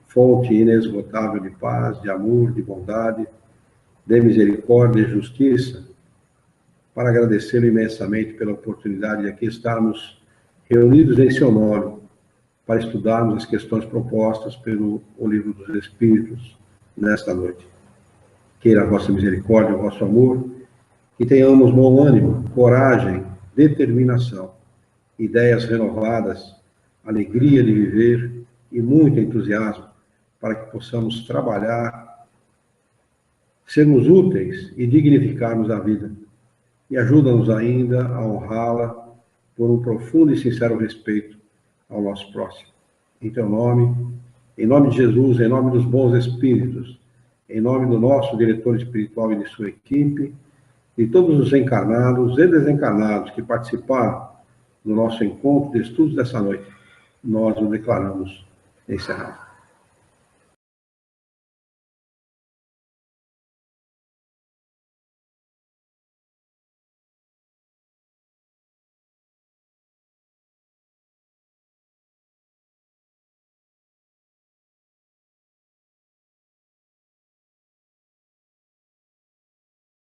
fonte inesgotável de paz, de amor, de bondade, de misericórdia e justiça, para agradecê-lo imensamente pela oportunidade de aqui estarmos reunidos em seu nome, para estudarmos as questões propostas pelo Livro dos Espíritos nesta noite. Queira a vossa misericórdia, o vosso amor, que tenhamos bom ânimo, coragem, determinação, ideias renovadas, alegria de viver e muito entusiasmo para que possamos trabalhar, sermos úteis e dignificarmos a vida. E ajuda-nos ainda a honrá-la por um profundo e sincero respeito ao nosso próximo. Em teu nome, em nome de Jesus, em nome dos bons espíritos, em nome do nosso diretor espiritual e de sua equipe, e todos os encarnados e desencarnados que participaram do nosso encontro de estudos dessa noite, nós o declaramos encerrado.